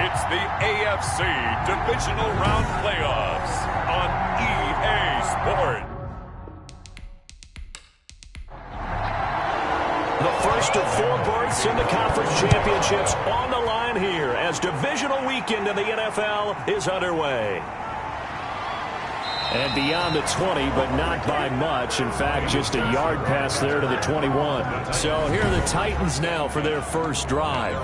It's the AFC Divisional Round Playoffs on EA Sports. The first of 4 berths in the conference championships on the line here as divisional weekend in the NFL is underway. And beyond the 20, but not by much. In fact, just a yard pass there to the 21. So here are the Titans now for their first drive.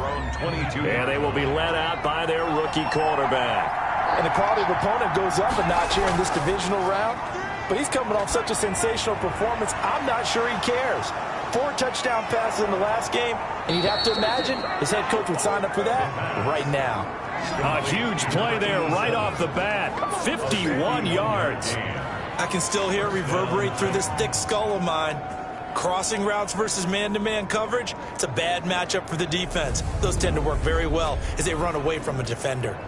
And they will be led out by their rookie quarterback. And the quality of opponent goes up a notch here in this divisional round. But he's coming off such a sensational performance, I'm not sure he cares. 4 touchdown passes in the last game, and you'd have to imagine his head coach would sign up for that right now. A huge play there right off the bat. 51 yards. I can still hear it reverberate through this thick skull of mine. Crossing routes versus man-to-man coverage, it's a bad matchup for the defense. Those tend to work very well as they run away from a defender.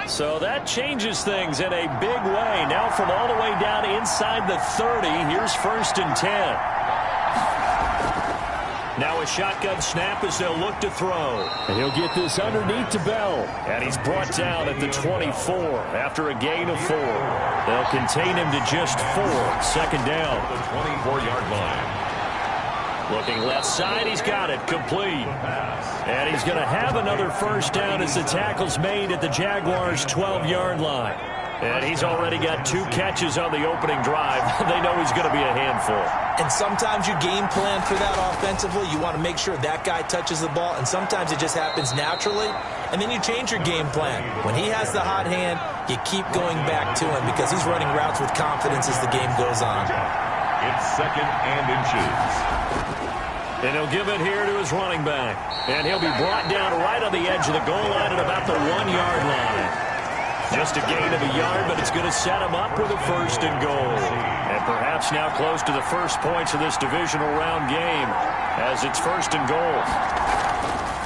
So that changes things in a big way. Now from all the way down inside the 30, here's 1st and 10. Now a shotgun snap as they'll look to throw. And he'll get this underneath to Bell. And he's brought down at the 24 after a gain of 4. They'll contain him to just 4. 2nd down. The 24-yard line. Looking left side, he's got it, complete. And he's going to have another first down as the tackle's made at the Jaguars' 12-yard line. And he's already got 2 catches on the opening drive. They know he's going to be a handful. And sometimes you game plan for that offensively. You want to make sure that guy touches the ball, and sometimes it just happens naturally. And then you change your game plan. When he has the hot hand, you keep going back to him because he's running routes with confidence as the game goes on. It's 2nd and inches. And he'll give it here to his running back. And he'll be brought down right on the edge of the goal line at about the 1-yard line. Just a gain of a yard, but it's going to set him up with a 1st and goal. And perhaps now close to the first points of this divisional round game as it's 1st and goal.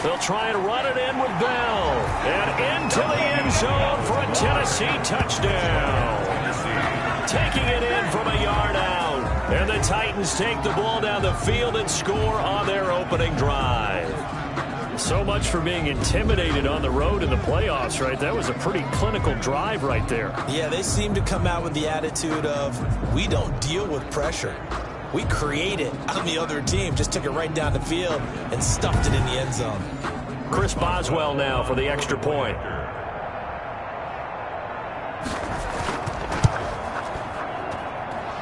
They'll try and run it in with Bell. And into the end zone for a Tennessee touchdown. Taking it in from a yard out. And the Titans take the ball down the field and score on their opening drive. So much for being intimidated on the road in the playoffs, right? That was a pretty clinical drive right there. Yeah, they seem to come out with the attitude of, we don't deal with pressure. We create it on the other team. Just took it right down the field and stuffed it in the end zone. Chris Boswell now for the extra point.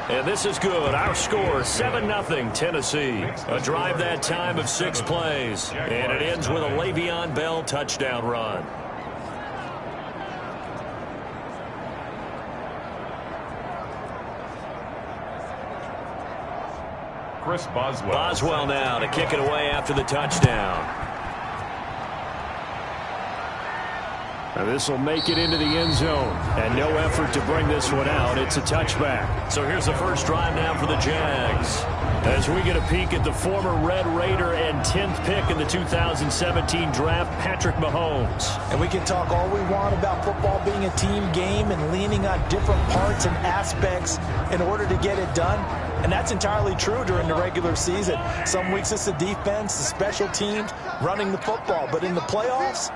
And this is good. Our score, 7-0 Tennessee. A drive that time of 6 plays. And it ends with a Le'Veon Bell touchdown run. Chris Boswell. Boswell now to kick it away after the touchdown. Now this will make it into the end zone. And no effort to bring this one out. It's a touchback. So here's the first drive now for the Jags. As we get a peek at the former Red Raider and 10th pick in the 2017 draft, Patrick Mahomes. And we can talk all we want about football being a team game and leaning on different parts and aspects in order to get it done. And that's entirely true during the regular season. Some weeks it's the defense, the special teams, running the football. But in the playoffs,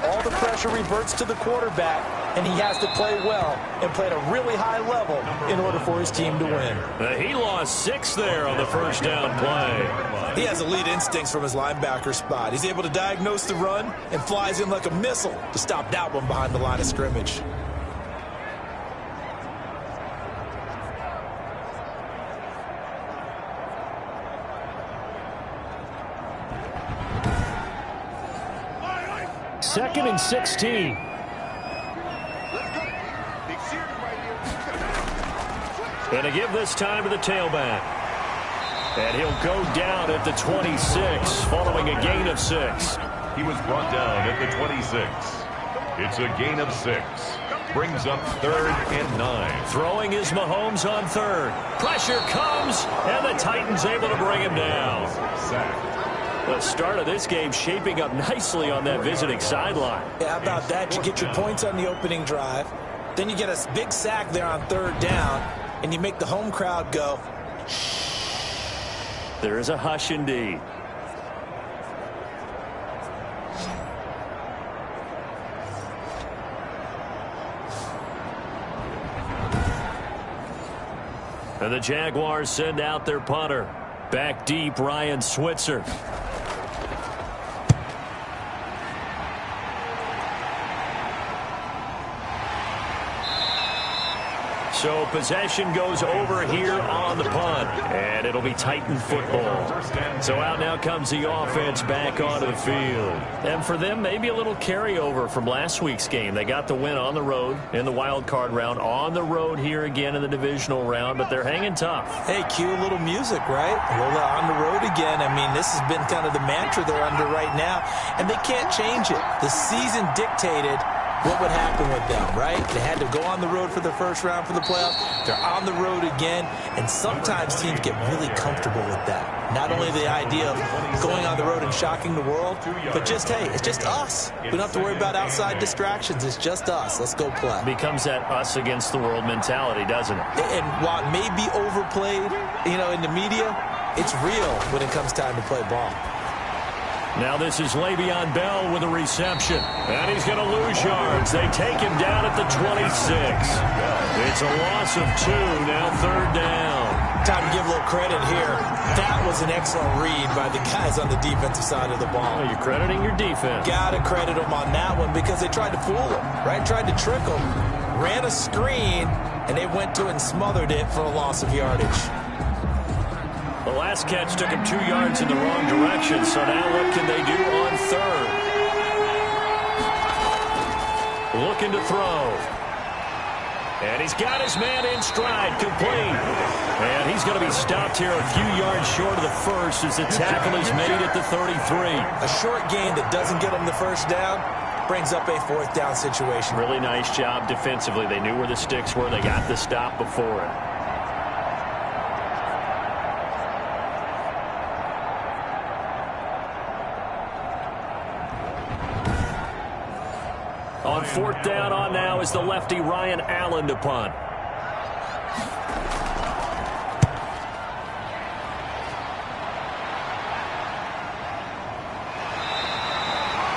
all the pressure reverts to the quarterback, and he has to play well and play at a really high level in order for his team to win. He lost 6 there on the first down play. He has elite instincts from his linebacker spot. He's able to diagnose the run and flies in like a missile to stop that one behind the line of scrimmage. Second and 16. And to give this time to the tailback. And he'll go down at the 26 following a gain of 6. He was brought down at the 26. It's a gain of 6. Brings up 3rd and 9. Throwing is Mahomes on 3rd. Pressure comes, and the Titans able to bring him down. Sack. The start of this game shaping up nicely on that visiting sideline. Yeah, how about that? You get your points on the opening drive. Then you get a big sack there on third down, and you make the home crowd go. There is a hush indeed. And the Jaguars send out their punter. Back deep, Ryan Switzer. So possession goes over here on the punt, and it'll be Titan football. So out now comes the offense back onto the field. And for them, maybe a little carryover from last week's game. They got the win on the road in the wild card round, on the road here again in the divisional round, but they're hanging tough. Hey, cue a little music, right? A little on the road again. I mean, this has been kind of the mantra they're under right now, and they can't change it. The season dictated what would happen with them, right? They had to go on the road for the first round for the playoffs. They're on the road again, and sometimes teams get really comfortable with that. Not only the idea of going on the road and shocking the world, but just, hey, it's just us. We don't have to worry about outside distractions. It's just us. Let's go play. Becomes that us against the world mentality, doesn't it? And while it may be overplayed, in the media, it's real when it comes time to play ball. Now this is Le'Veon Bell with a reception. And he's going to lose yards. They take him down at the 26. It's a loss of 2, now third down. Time to give a little credit here. That was an excellent read by the guys on the defensive side of the ball. Well, you're crediting your defense. Got to credit them on that one because they tried to fool him, right? Tried to trick him. Ran a screen, and they went to it and smothered it for a loss of yardage. The last catch took him 2 yards in the wrong direction, so now what can they do on third? Looking to throw. And he's got his man in stride, complete. And he's going to be stopped here a few yards short of the first as the tackle is made at the 33. A short gain that doesn't get him the first down brings up a fourth down situation. Really nice job defensively. They knew where the sticks were. They got the stop before it. On fourth down on now is the lefty Ryan Allen to punt.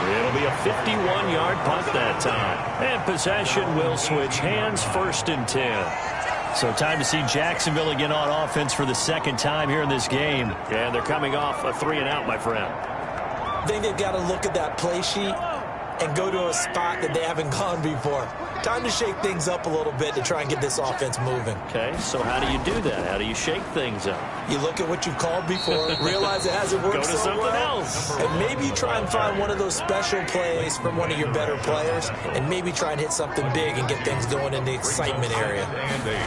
It'll be a 51-yard punt that time. And possession will switch hands, 1st and 10. So time to see Jacksonville again on offense for the second time here in this game. And they're coming off a 3-and-out, my friend. I think they've got to look at that play sheet and go to a spot that they haven't gone before. Time to shake things up a little bit to try and get this offense moving. Okay, so how do you do that? How do you shake things up? You look at what you've called before, realize it hasn't worked Go to so something well, else. and maybe you try and find one of those special plays from one of your better players, and maybe try and hit something big and get things going in the excitement area.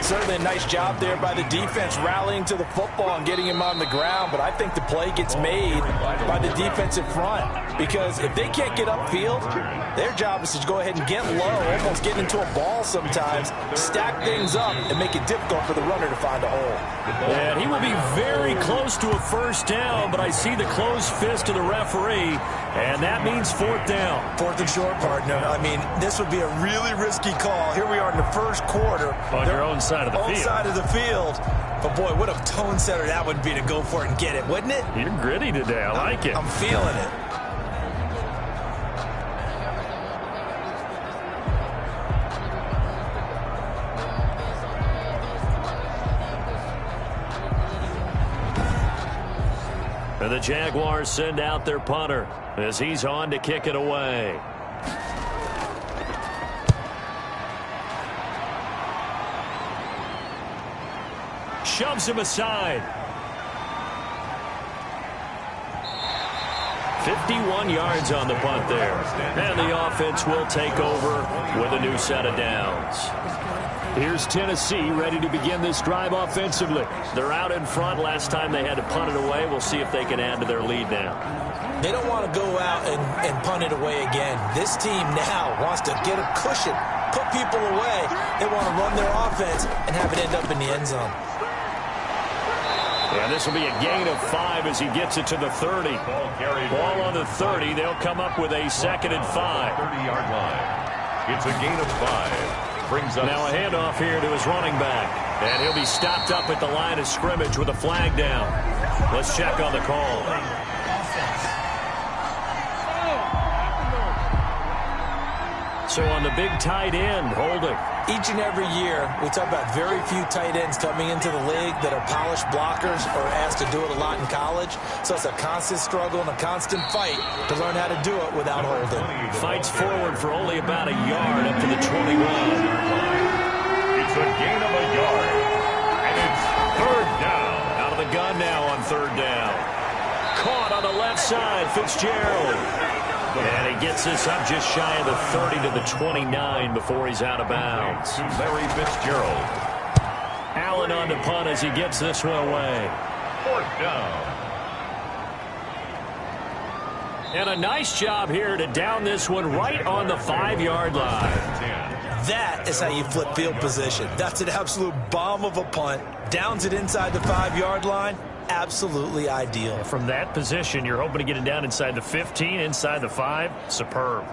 Certainly a nice job there by the defense rallying to the football and getting him on the ground, but I think the play gets made by the defensive front, because if they can't get upfield, their job is to go ahead and get low, almost get into a ball sometimes, stack things up, and make it difficult for the runner to find a hole. And he will be very close to a first down, but I see the closed fist of the referee, and that means fourth down. 4th and short, partner. I mean, this would be a really risky call. Here we are in the first quarter. On your own side of the field. Side of the field. But, boy, what a tone setter that would be to go for it and get it, wouldn't it? You're gritty today. I like it. I'm feeling it. And the Jaguars send out their punter as he's on to kick it away. Shoves him aside. 51 yards on the punt there. And the offense will take over with a new set of downs. Here's Tennessee ready to begin this drive offensively. They're out in front. Last time they had to punt it away. We'll see if they can add to their lead now. They don't want to go out and punt it away again. This team now wants to get a cushion, put people away. They want to run their offense and have it end up in the end zone. And this will be a gain of 5 as he gets it to the 30. Ball on the 30. They'll come up with a 2nd and 5. 30-yard line. It's a gain of 5. Brings up now a handoff here to his running back. And he'll be stopped up at the line of scrimmage with a flag down. Let's check on the call. So on the big tight end, holding. Each and every year, we talk about very few tight ends coming into the league that are polished blockers or asked to do it a lot in college. So it's a constant struggle and a constant fight to learn how to do it without holding. Fights forward for only about a yard up to the 21. It's a gain of a yard. And it's third down. Out of the gun now on third down. Caught on the left side, Fitzgerald. And he gets this up just shy of the 30 to the 29 before he's out of bounds. To Larry Fitzgerald. Allen on the punt as he gets this one away. Fourth down. And a nice job here to down this one right on the 5-yard line. That is how you flip field position. That's an absolute bomb of a punt. Downs it inside the 5-yard line. Absolutely ideal. From that position, you're hoping to get it down inside the 15, inside the 5. Superb.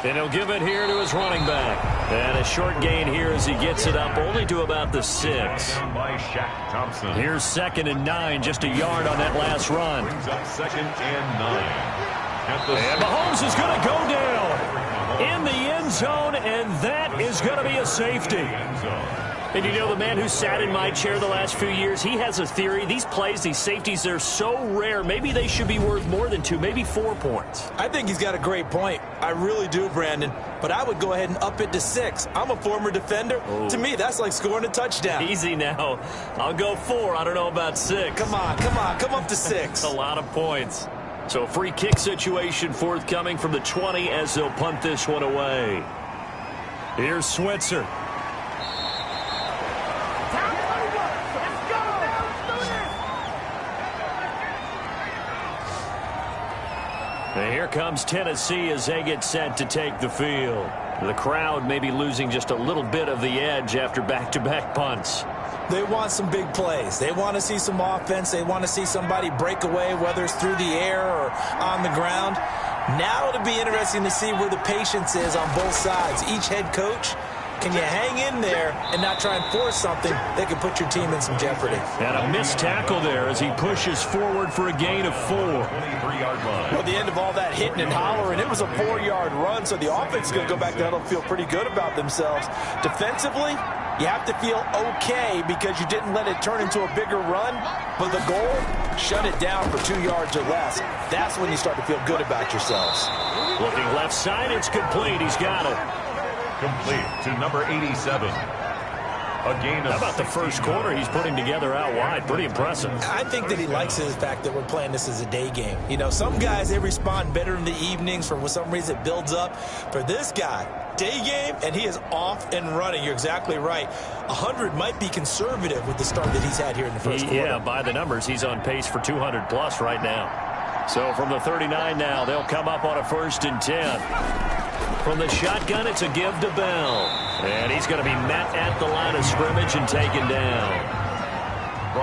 And he'll give it here to his running back. And a short gain here as he gets it up only to about the 6. Down by Shaq Thompson. Here's 2nd and 9, just a yard on that last run. Brings up 2nd and 9. And Mahomes is going to go down in the end zone, and that is going to be a safety. And you know, the man who sat in my chair the last few years, he has a theory. These plays, these safeties, they're so rare. Maybe they should be worth more than 2, maybe 4 points. I think he's got a great point. I really do, Brandon. But I would go ahead and up it to 6. I'm a former defender. Oh. To me, that's like scoring a touchdown. Easy now. I'll go 4. I don't know about 6. Come on, come on. Come up to 6. A lot of points. So free kick situation forthcoming from the 20 as they'll punt this one away. Here's Switzer. And here comes Tennessee as they get set to take the field. The crowd may be losing just a little bit of the edge after back-to-back punts. They want some big plays. They want to see some offense. They want to see somebody break away, whether it's through the air or on the ground. Now it'll be interesting to see where the patience is on both sides. Each head coach, can you hang in there and not try and force something that could put your team in some jeopardy? And a missed tackle there as he pushes forward for a gain of 4. 23-yard line. Well, the end of all that hitting and hollering, it was a 4-yard run, so the offense is going to go back there and feel pretty good about themselves. Defensively, you have to feel okay because you didn't let it turn into a bigger run, but the goal, shut it down for 2 yards or less. That's when you start to feel good about yourselves. Looking left side, it's complete. He's got it. Complete to number 87. A gain of How about the first quarter he's putting together out wide? Pretty impressive. I think that he likes the fact that we're playing this as a day game. You know, some guys, they respond better in the evenings. For some reason, it builds up. For this guy, day game, and he is off and running. You're exactly right. 100 might be conservative with the start that he's had here in the first quarter. Yeah, by the numbers, he's on pace for 200-plus right now. So from the 39 now, they'll come up on a 1st and 10. From the shotgun, it's a give to Bell. And he's going to be met at the line of scrimmage and taken down.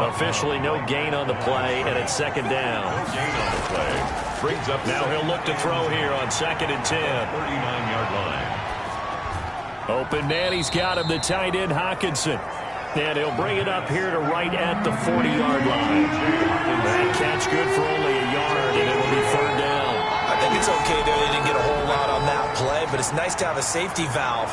Officially no gain on the play, and it's 2nd down. No gain on the play. Brings up Now he'll look to throw here on 2nd and 10. 39-yard line. Open man, he's got him, the tight end, Hockenson. And he'll bring it up here to right at the 40-yard line. That catch good for only a yard, and it'll be 3rd down. I think it's okay that they didn't get a whole lot on that play, but it's nice to have a safety valve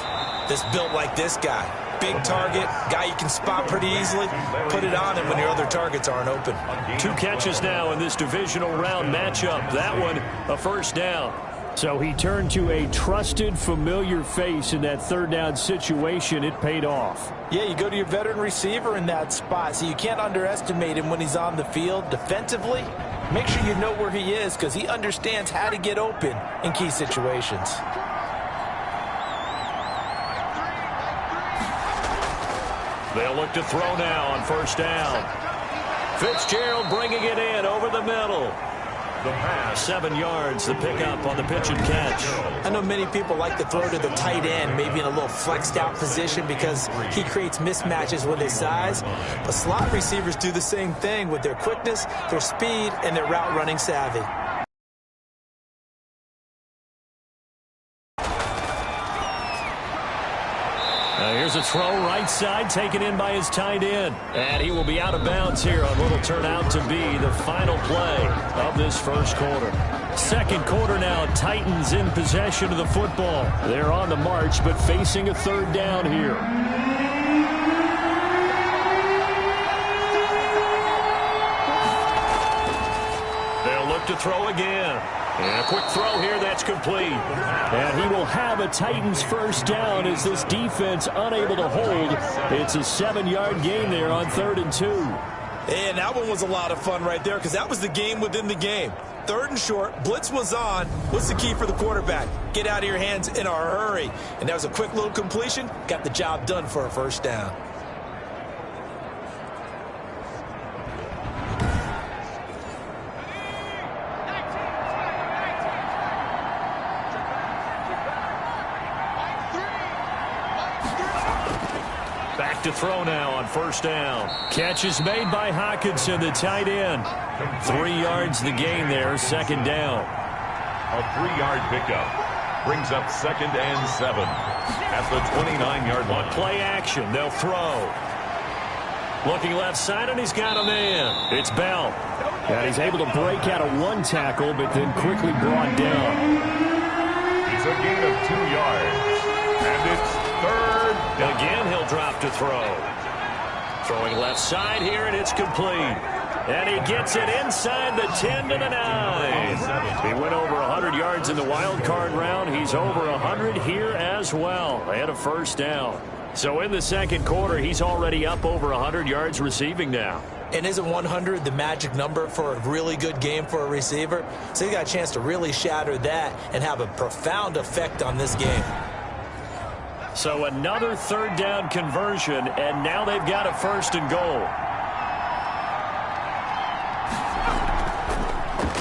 that's built like this guy. Big target, guy you can spot pretty easily. Put it on him when your other targets aren't open. 2 catches now in this divisional round matchup. That one, a 1st down. So he turned to a trusted, familiar face in that 3rd down situation. It paid off. Yeah, you go to your veteran receiver in that spot, so you can't underestimate him when he's on the field. Defensively, make sure you know where he is because he understands how to get open in key situations. They'll look to throw now on 1st down. Fitzgerald bringing it in over the middle. The pass. 7 yards, the pickup on the pitch and catch. I know many people like to throw to the tight end, maybe in a little flexed out position because he creates mismatches with his size. But slot receivers do the same thing with their quickness, their speed, and their route running savvy. Here's a throw right side, taken in by his tight end. And he will be out of bounds here on what will turn out to be the final play of this first quarter. Second quarter now, Titans in possession of the football. They're on the march, but facing a third down here. They'll look to throw again. And a quick throw here, that's complete. And he will have a Titans first down as this defense unable to hold. It's a 7-yard gain there on 3rd and 2. And that one was a lot of fun right there because that was the game within the game. 3rd and short, blitz was on. What's the key for the quarterback? Get out of your hands in a hurry. And that was a quick little completion. Got the job done for a first down. To throw now on first down. Catch is made by Hockenson, the tight end. 3 yards the gain there, second down. A 3-yard pickup brings up 2nd and 7 at the 29-yard line. Play action, they'll throw. Looking left side, and he's got a man. It's Bell. And he's able to break out of 1 tackle, but then quickly brought down. It's a gain of 2 yards. And it's 3rd down. Again, he'll drop to throw. Throwing left side here, and it's complete. And he gets it inside the 10 to the 9. He went over 100 yards in the wild card round. He's over 100 here as well. They had a first down. So in the second quarter, he's already up over 100 yards receiving now. And isn't 100 the magic number for a really good game for a receiver? So he got a chance to really shatter that and have a profound effect on this game. So another third down conversion, and now they've got a 1st and goal.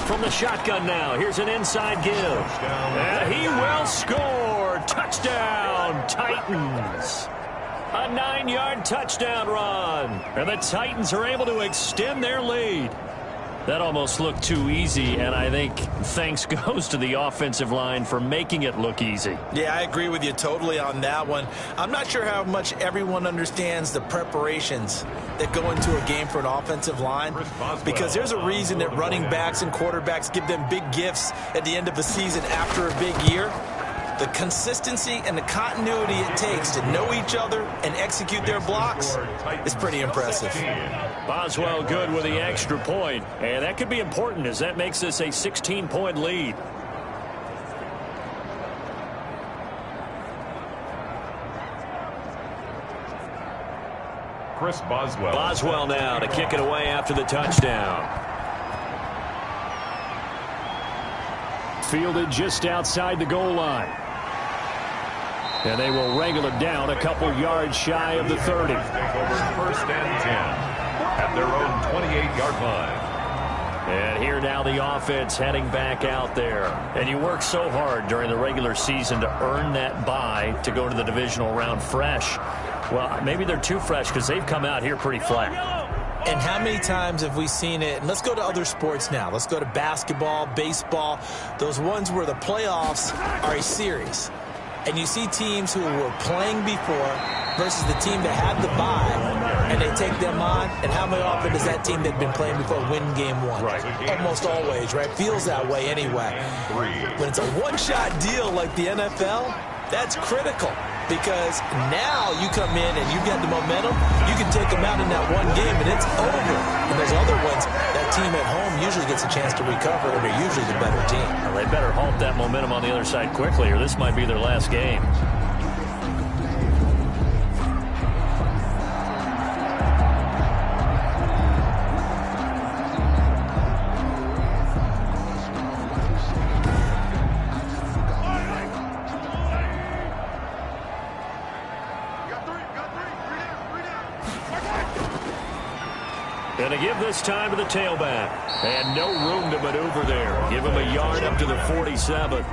From the shotgun now, here's an inside give. And he will score. Touchdown, Titans. A 9-yard touchdown run. And the Titans are able to extend their lead. That almost looked too easy, and I think thanks goes to the offensive line for making it look easy. Yeah, I agree with you totally on that one. I'm not sure how much everyone understands the preparations that go into a game for an offensive line, because there's a reason that running backs and quarterbacks give them big gifts at the end of the season after a big year. The consistency and the continuity it takes to know each other and execute their blocks is pretty impressive. Boswell good with the extra point, and that could be important as that makes this a 16-point lead. Chris Boswell. Boswell now to kick it away after the touchdown. Fielded just outside the goal line. And they will wrangle it down a couple yards shy of the 30. 1st and 10 at their own 28-yard line. And here now the offense heading back out there. And you work so hard during the regular season to earn that bye to go to the divisional round fresh. Well, maybe they're too fresh because they've come out here pretty flat. And how many times have we seen it? And let's go to other sports now. Let's go to basketball, baseball, those ones where the playoffs are a series. And you see teams who were playing before versus the team that had the bye, and they take them on. And how often does that team that's been playing before win game 1? Right. Almost always, right? Feels that way anyway. When it's a one-shot deal like the NFL, that's critical. Because now you come in and you get the momentum, you can take them out in that one game and it's over. And those other ones, that team at home usually gets a chance to recover, and they're usually the better team. Well, they better halt that momentum on the other side quickly, or this might be their last game. to give this time to the tailback. And no room to maneuver there. Give him a yard up to the 47.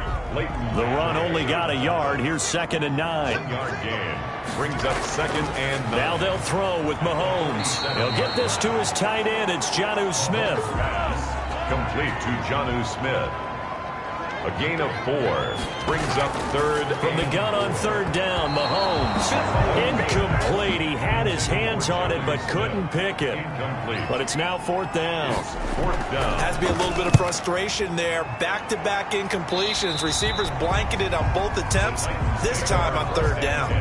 The run only got a yard. Here's 2nd and 9. 1-yard gain. Brings up 2nd and 9. Now they'll throw with Mahomes. He'll get this to his tight end. It's Jonnu Smith. Complete to Jonnu Smith. A gain of 4. Brings up 3rd. From the gun on 3rd down, Mahomes. Incomplete. He had his hands on it but couldn't pick it. Incomplete. But it's now 4th down. 4th down. Has to be a little bit of frustration there. Back-to-back incompletions. Receivers blanketed on both attempts. This time on 3rd down.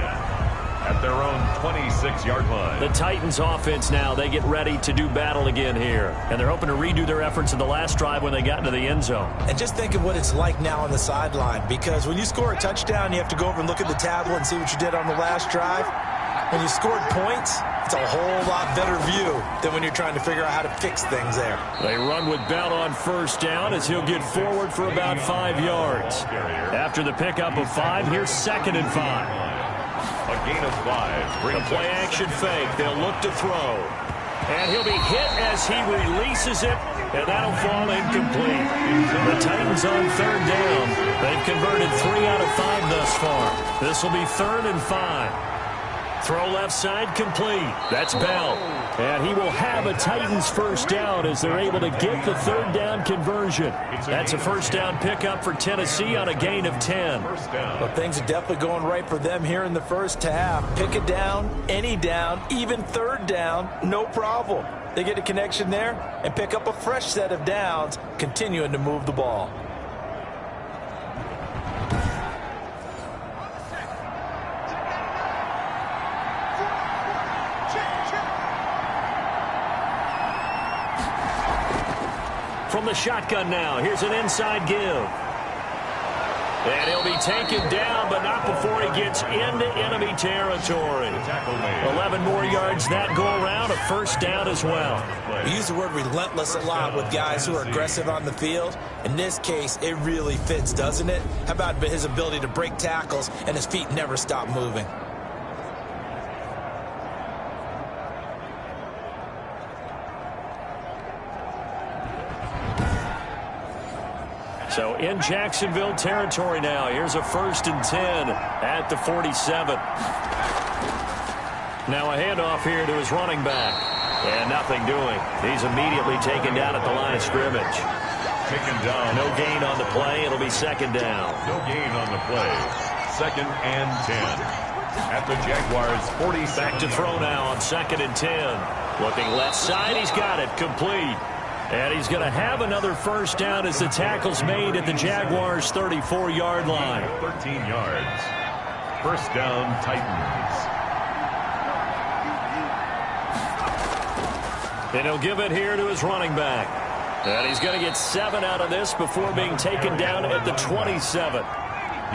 At their own 26-yard line. The Titans offense now, they get ready to do battle again here. And they're hoping to redo their efforts in the last drive when they got into the end zone. And just think of what it's like now on the sideline, because when you score a touchdown, you have to go over and look at the tablet and see what you did on the last drive. When you scored points, it's a whole lot better view than when you're trying to figure out how to fix things there. They run with Bell on 1st down as he'll get forward for about 5 yards. After the pickup of 5, here's 2nd and 5. A gain of 5. The play-action fake. They'll look to throw. And he'll be hit as he releases it, and that'll fall incomplete. The Titans on 3rd down. They've converted 3 out of 5 thus far. This will be 3rd and 5. Throw left side complete. That's Bell. And he will have a Titans 1st down as they're able to get the 3rd down conversion. That's a 1st down pickup for Tennessee on a gain of 10. Well, things are definitely going right for them here in the first half. Pick a down, any down, even 3rd down, no problem. They get a connection there and pick up a fresh set of downs, continuing to move the ball. From the shotgun now, here's an inside give. And he'll be taken down, but not before he gets into enemy territory. 11 more yards that go around, a 1st down as well. We use the word relentless a lot with guys who are aggressive on the field. In this case, it really fits, doesn't it? How about his ability to break tackles and his feet never stop moving? So in Jacksonville territory now. Here's a 1st and 10 at the 47. Now a handoff here to his running back. And nothing doing. He's immediately taken down at the line of scrimmage. Taken down. No gain on the play. It'll be 2nd down. No gain on the play. 2nd and 10. At the Jaguars' 40. Back to throw now on 2nd and 10. Looking left side. He's got it. Complete. And he's going to have another 1st down as the tackle's made at the Jaguars' 34-yard line. 13 yards. 1st down, Titans. And he'll give it here to his running back. And he's going to get 7 out of this before being taken down at the 27.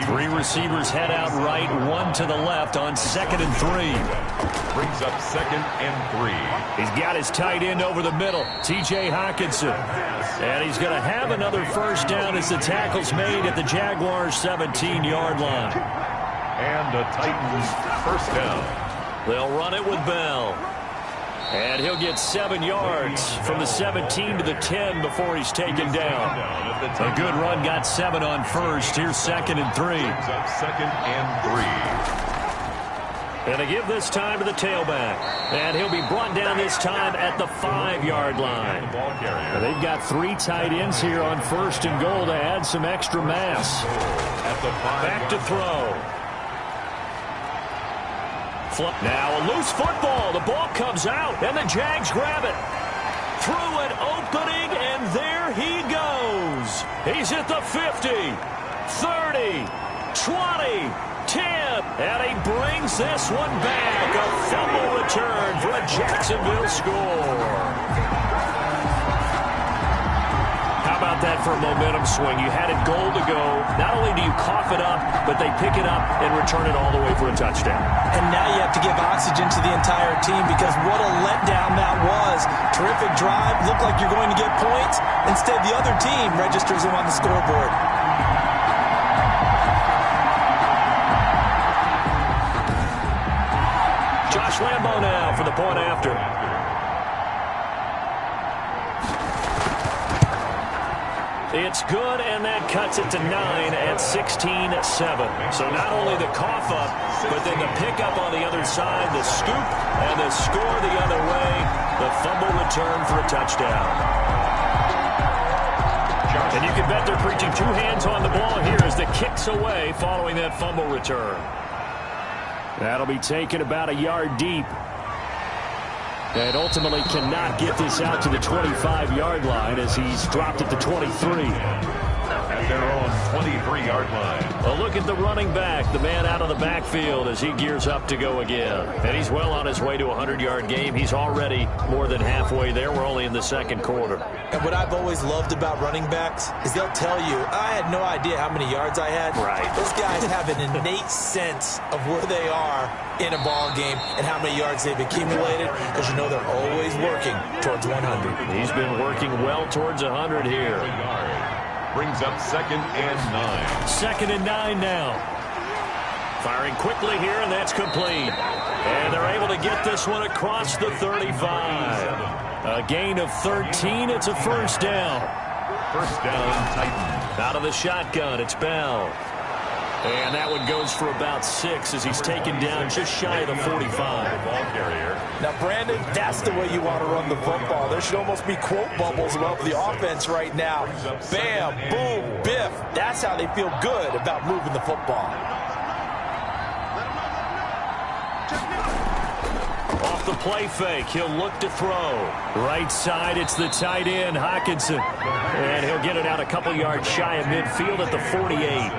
3 receivers head out right, 1 to the left on 2nd and 3. Brings up 2nd and 3. He's got his tight end over the middle, T.J. Hockenson. And he's going to have another 1st down as the tackle's made at the Jaguars' 17-yard line. And the Titans' 1st down. They'll run it with Bell. And he'll get 7 yards from the 17 to the 10 before he's taken down. A good run, got 7 on 1st. Here's 2nd and 3. Brings up 2nd and 3. And they give this time to the tailback. And he'll be brought down this time at the 5-yard line. They've got 3 tight ends here on 1st and goal to add some extra mass. Back to throw. Now a loose football. The ball comes out, and the Jags grab it. Through an opening, and there he goes. He's at the 50, 30, 20, 10, and he brings this one back. A fumble return for a Jacksonville score. How about that for a momentum swing? You had it goal to go. Not only do you cough it up, but they pick it up and return it all the way for a touchdown. And now you have to give oxygen to the entire team, because what a letdown that was. Terrific drive. Looked like you're going to get points. Instead, the other team registers them on the scoreboard. Josh Lambo now for the point after. It's good, and that cuts it to 9 at 16-7. So not only the cough up, but then the pickup on the other side, the scoop, and the score the other way. The fumble return for a touchdown. And you can bet they're preaching two hands on the ball here as the kick's away following that fumble return. That'll be taken about a yard deep. And ultimately cannot get this out to the 25-yard line as he's dropped at the 23. At their own 23-yard line. A look at the running back, the man out of the backfield as he gears up to go again. And he's well on his way to a 100-yard game. He's already more than halfway there. We're only in the second quarter. And what I've always loved about running backs is they'll tell you, I had no idea how many yards I had. Right. Those guys have an innate sense of where they are in a ball game and how many yards they've accumulated, because you know they're always working towards 100. He's been working well towards 100 here. Brings up 2nd and 9. 2nd and 9 now. Firing quickly here, and that's complete. And they're able to get this one across the 35. A gain of 13. It's a first down. First down, Titans. Out of the shotgun, it's Bell. And that one goes for about 6 as he's taken down just shy of the 45. Ball carrier. Now, Brandon, that's the way you want to run the football. There should almost be quote bubbles about the offense right now. Bam, boom, biff. That's how they feel good about moving the football. Off the play fake, he'll look to throw. Right side, it's the tight end, Hockenson. And he'll get it out a couple yards shy of midfield at the 48.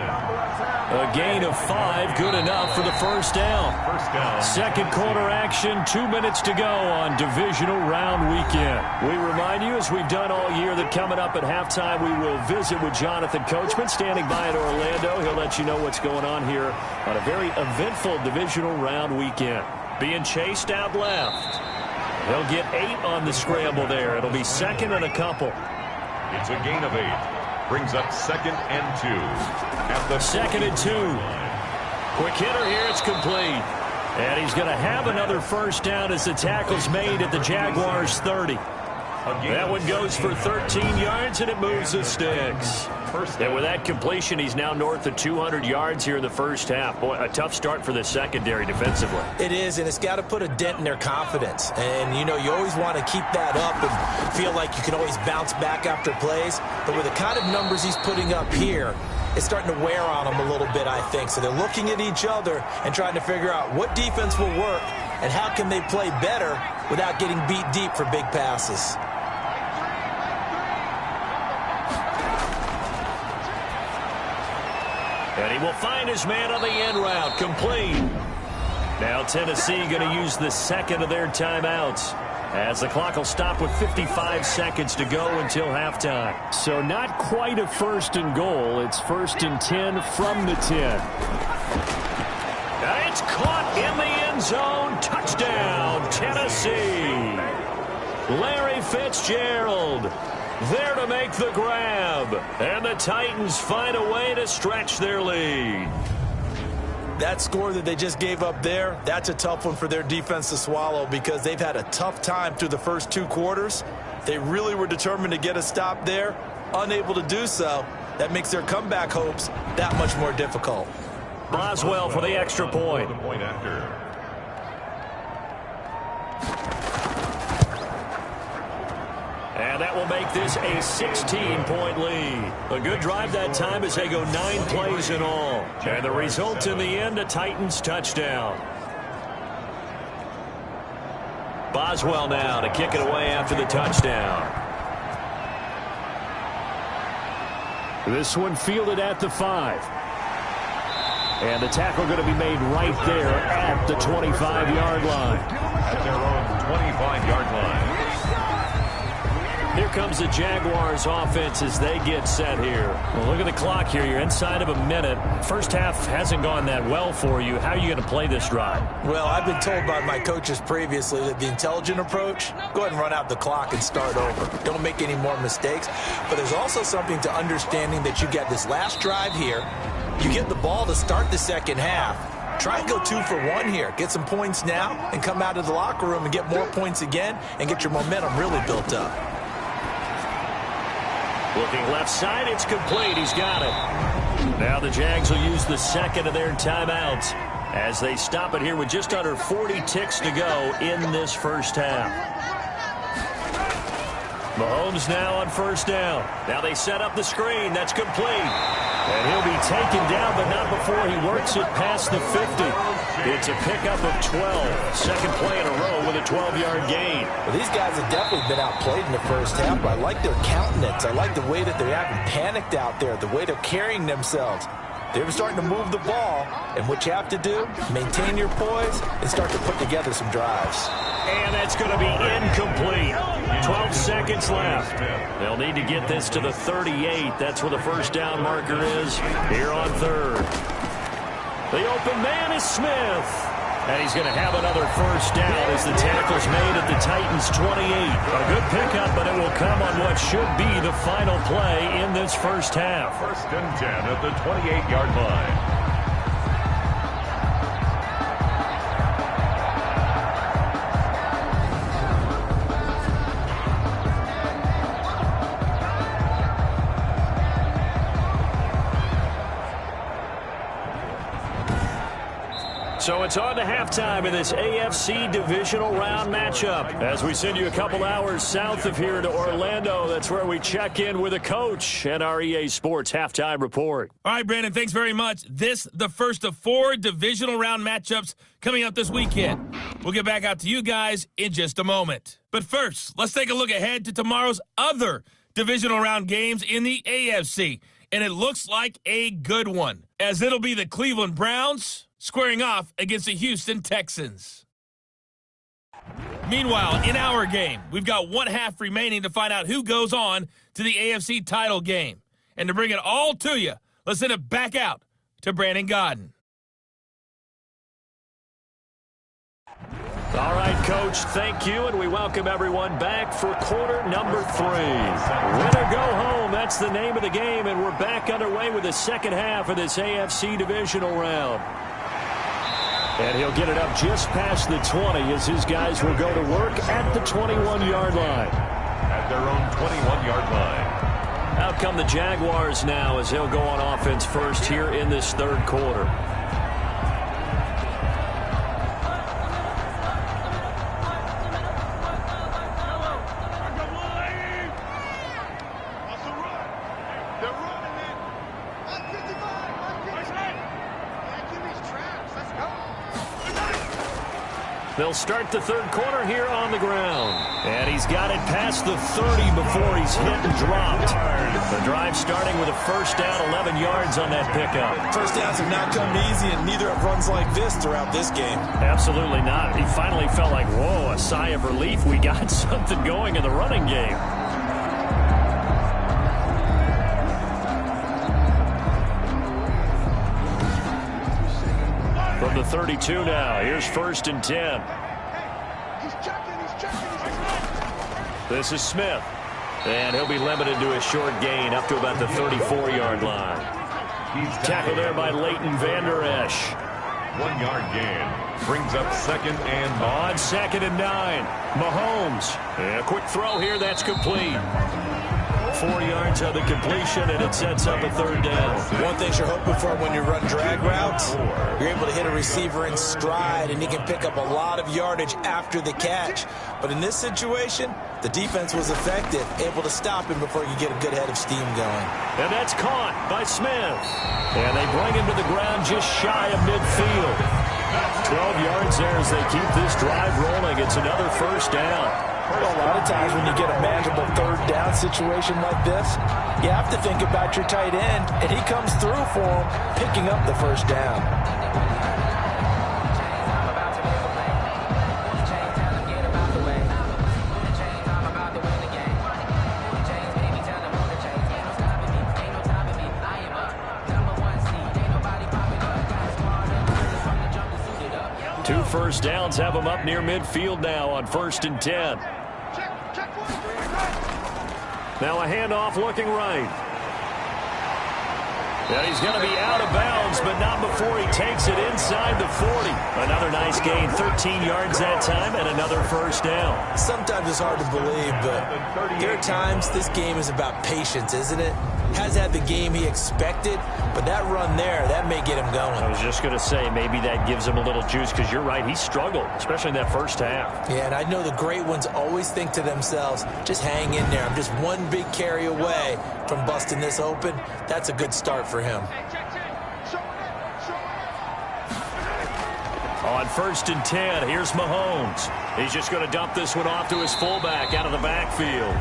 A gain of 5, good enough for the first down. First down. Second quarter action, 2 minutes to go on divisional round weekend. We remind you, as we've done all year, that coming up at halftime, we will visit with Jonathan Coachman, standing by in Orlando. He'll let you know what's going on here on a very eventful divisional round weekend. Being chased out left. He'll get 8 on the scramble there. It'll be 2nd and a couple. It's a gain of 8. Brings up 2nd and 2. At the 2nd and 2. Quick hitter here. It's complete. And he's going to have another first down as the tackle's made at the Jaguars' 30. That one goes for 13 yards, and it moves the sticks. And with that completion, he's now north of 200 yards here in the first half. Boy, a tough start for the secondary defensively. It is, and it's got to put a dent in their confidence. And, you know, you always want to keep that up and feel like you can always bounce back after plays. But with the kind of numbers he's putting up here, it's starting to wear on them a little bit, I think. So they're looking at each other and trying to figure out what defense will work and how can they play better without getting beat deep for big passes. And he will find his man on the end route, complete. Now Tennessee going to use the second of their timeouts, as the clock will stop with 55 seconds to go until halftime. So not quite a first and goal. It's 1st and 10 from the 10. It's caught in the end zone. Touchdown, Tennessee. Larry Fitzgerald there to make the grab. And the Titans find a way to stretch their lead. That score that they just gave up there, that's a tough one for their defense to swallow, because they've had a tough time through the first 2 quarters. They really were determined to get a stop there, unable to do so. That makes their comeback hopes that much more difficult. Boswell for the extra point. The point after. And that will make this a 16-point lead. A good drive that time as they go 9 plays in all. And the result in the end, a Titans touchdown. Boswell now to kick it away after the touchdown. This one fielded at the 5. And the tackle going to be made right there at the 25-yard line. At their own 25-yard line. Here comes the Jaguars offense as they get set here. Well, look at the clock here. You're inside of a minute. First half hasn't gone that well for you. How are you going to play this drive? Well, I've been told by my coaches previously that the intelligent approach, go ahead and run out the clock and start over. Don't make any more mistakes. But there's also something to understanding that you get this last drive here. You get the ball to start the second half. Try and go 2 for 1 here. Get some points now and come out of the locker room and get more points again and get your momentum really built up. Looking left side, it's complete. He's got it. Now the Jags will use the second of their timeouts as they stop it here with just under 40 ticks to go in this first half. Mahomes now on first down. Now they set up the screen. That's complete. And he'll be taken down, but not before he works it past the 50. It's a pickup of 12. Second play in a row with a 12-yard gain. Well, these guys have definitely been outplayed in the first half, but I like their countenance. I like the way that they haven't panicked out there, the way they're carrying themselves. They're starting to move the ball, and what you have to do, maintain your poise and start to put together some drives. And that's going to be incomplete. 12 seconds left. They'll need to get this to the 38. That's where the first down marker is here on third. The open man is Smith. And he's going to have another first down as the tackle's made at the Titans' 28. A good pickup, but it will come on what should be the final play in this first half. First and 10 at the 28-yard line. So it's on to halftime in this AFC divisional round matchup. As we send you a couple hours south of here to Orlando, that's where we check in with a coach and our EA Sports halftime report. All right, Brandon, thanks very much. This, the first of 4 divisional round matchups coming up this weekend. We'll get back out to you guys in just a moment. But first, let's take a look ahead to tomorrow's other divisional round games in the AFC. And it looks like a good one, as it'll be the Cleveland Browns squaring off against the Houston Texans. Meanwhile, in our game, we've got 1 half remaining to find out who goes on to the AFC title game. And to bring it all to you, let's send it back out to Brandon Gaudin. All right, Coach, thank you, and we welcome everyone back for quarter number 3. Win or go home, that's the name of the game, and we're back underway with the second half of this AFC divisional round. And he'll get it up just past the 20 as his guys will go to work at the 21-yard line. At their own 21-yard line. Out come the Jaguars now as they'll go on offense first here in this third quarter. They'll start the third quarter here on the ground. And he's got it past the 30 before he's hit and dropped. The drive starting with a first down, 11 yards on that pickup. First downs have not come easy, and neither have runs like this throughout this game. Absolutely not. He finally felt like, whoa, a sigh of relief. We got something going in the running game. From the 32 now, here's first and 10. This is Smith. And he'll be limited to a short gain up to about the 34-yard line. Tackle there by Leighton Vander Esch. 1-yard gain. Brings up second and 9. On second and 9. Mahomes. And a quick throw here, that's complete. 4 yards on the completion, and it sets up a third down. One thing you're hoping for when you run drag routes, you're able to hit a receiver in stride, and he can pick up a lot of yardage after the catch. But in this situation, the defense was effective, able to stop him before you get a good head of steam going. And that's caught by Smith. And they bring him to the ground just shy of midfield. 12 yards there as they keep this drive rolling. It's another first down. Well, a lot of times when you get a manageable third down situation like this, you have to think about your tight end, and he comes through for him, picking up the first down. Two first downs have him up near midfield now on first and 10. Now a handoff looking right. And he's going to be out of bounds, but not before he takes it inside the 40. Another nice gain, 13 yards that time, and another first down. Sometimes it's hard to believe, but there are times this game is about patience, isn't it? Has had the game he expected, but that run there, that may get him going. I was just going to say, maybe that gives him a little juice, because you're right, he struggled, especially in that first half. Yeah, and I know the great ones always think to themselves, just hang in there. I'm just one big carry away from busting this open. That's a good start for him. On 1st and 10, here's Mahomes. He's just going to dump this one off to his fullback out of the backfield.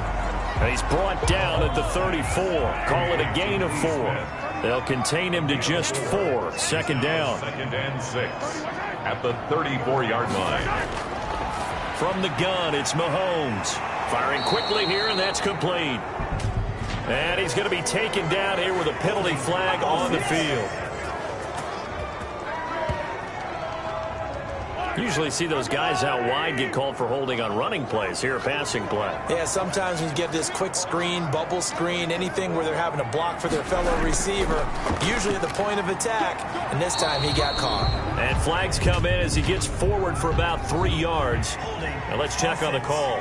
And he's brought down at the 34. Call it a gain of 4. They'll contain him to just 4. Second down. 2nd and 6 at the 34-yard line. From the gun, it's Mahomes. Firing quickly here, and that's complete. And he's going to be taken down here with a penalty flag on the field. Usually see those guys out wide get called for holding on running plays. Here, a passing play. Yeah, sometimes when you get this quick screen, bubble screen, anything where they're having to block for their fellow receiver, usually at the point of attack, and this time he got caught. And flags come in as he gets forward for about 3 yards. Now let's check on the call.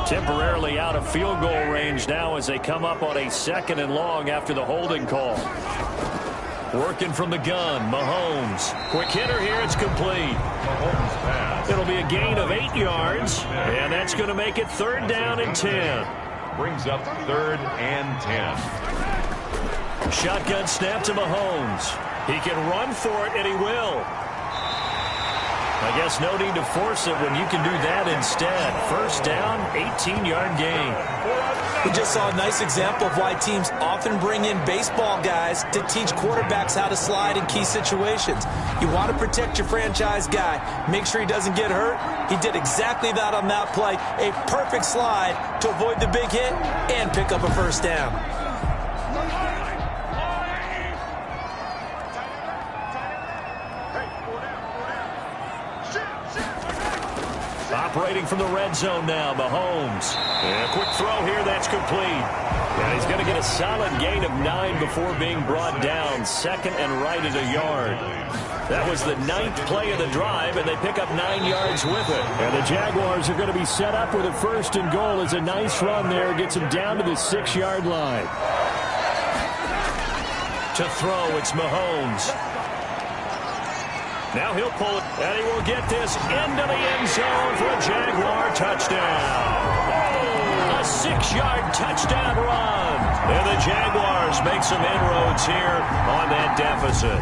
Temporarily out of field goal range now as they come up on a 2nd and long after the holding call. Working from the gun, Mahomes. Quick hitter here, it's complete. It'll be a gain of 8 yards, and that's going to make it 3rd down and 10. Brings up 3rd and 10. Shotgun snap to Mahomes. He can run for it, and he will. I guess no need to force it when you can do that instead. 1st down, 18-yard gain. We just saw a nice example of why teams often bring in baseball guys to teach quarterbacks how to slide in key situations. You want to protect your franchise guy. Make sure he doesn't get hurt. He did exactly that on that play. A perfect slide to avoid the big hit and pick up a 1st down. Operating from the red zone now, Mahomes. And a quick throw here, that's complete. And he's going to get a solid gain of 9 before being brought down. 2nd and right at a yard. That was the 9th play of the drive, and they pick up 9 yards with it. And the Jaguars are going to be set up with a 1st and goal. As a nice run there, gets him down to the 6-yard line. To throw, it's Mahomes. Now he'll pull it, and he will get this into the end zone for a Jaguar touchdown. A 6-yard touchdown run. And the Jaguars make some inroads here on that deficit.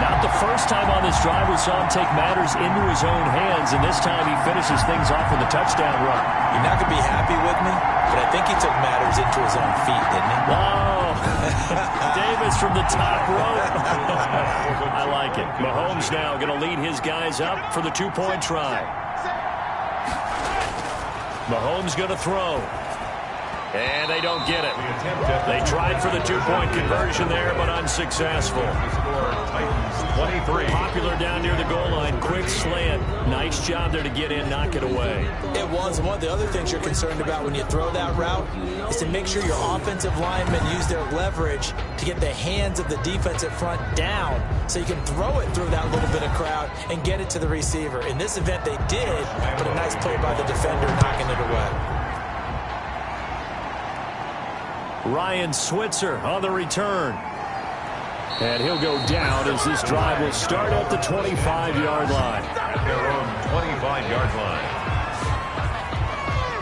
Not the first time on this drive we saw him take matters into his own hands, and this time he finishes things off with a touchdown run. You're not going to be happy with me, but I think he took matters into his own feet, didn't he? Oh, Davis from the top rope. I like it. Mahomes now going to lead his guys up for the 2-point try. Mahomes going to throw. And they don't get it. They tried for the 2-point conversion there, but unsuccessful. Titans 23. Popular down near the goal line. Quick slant. Nice job there to get in, knock it away. It was. One of the other things you're concerned about when you throw that route is to make sure your offensive linemen use their leverage to get the hands of the defensive front down so you can throw it through that little bit of crowd and get it to the receiver. In this event, they did, but a nice play by the defender knocking it away. Ryan Switzer on the return. And he'll go down as this drive will start at the 25-yard line. At their own 25-yard line.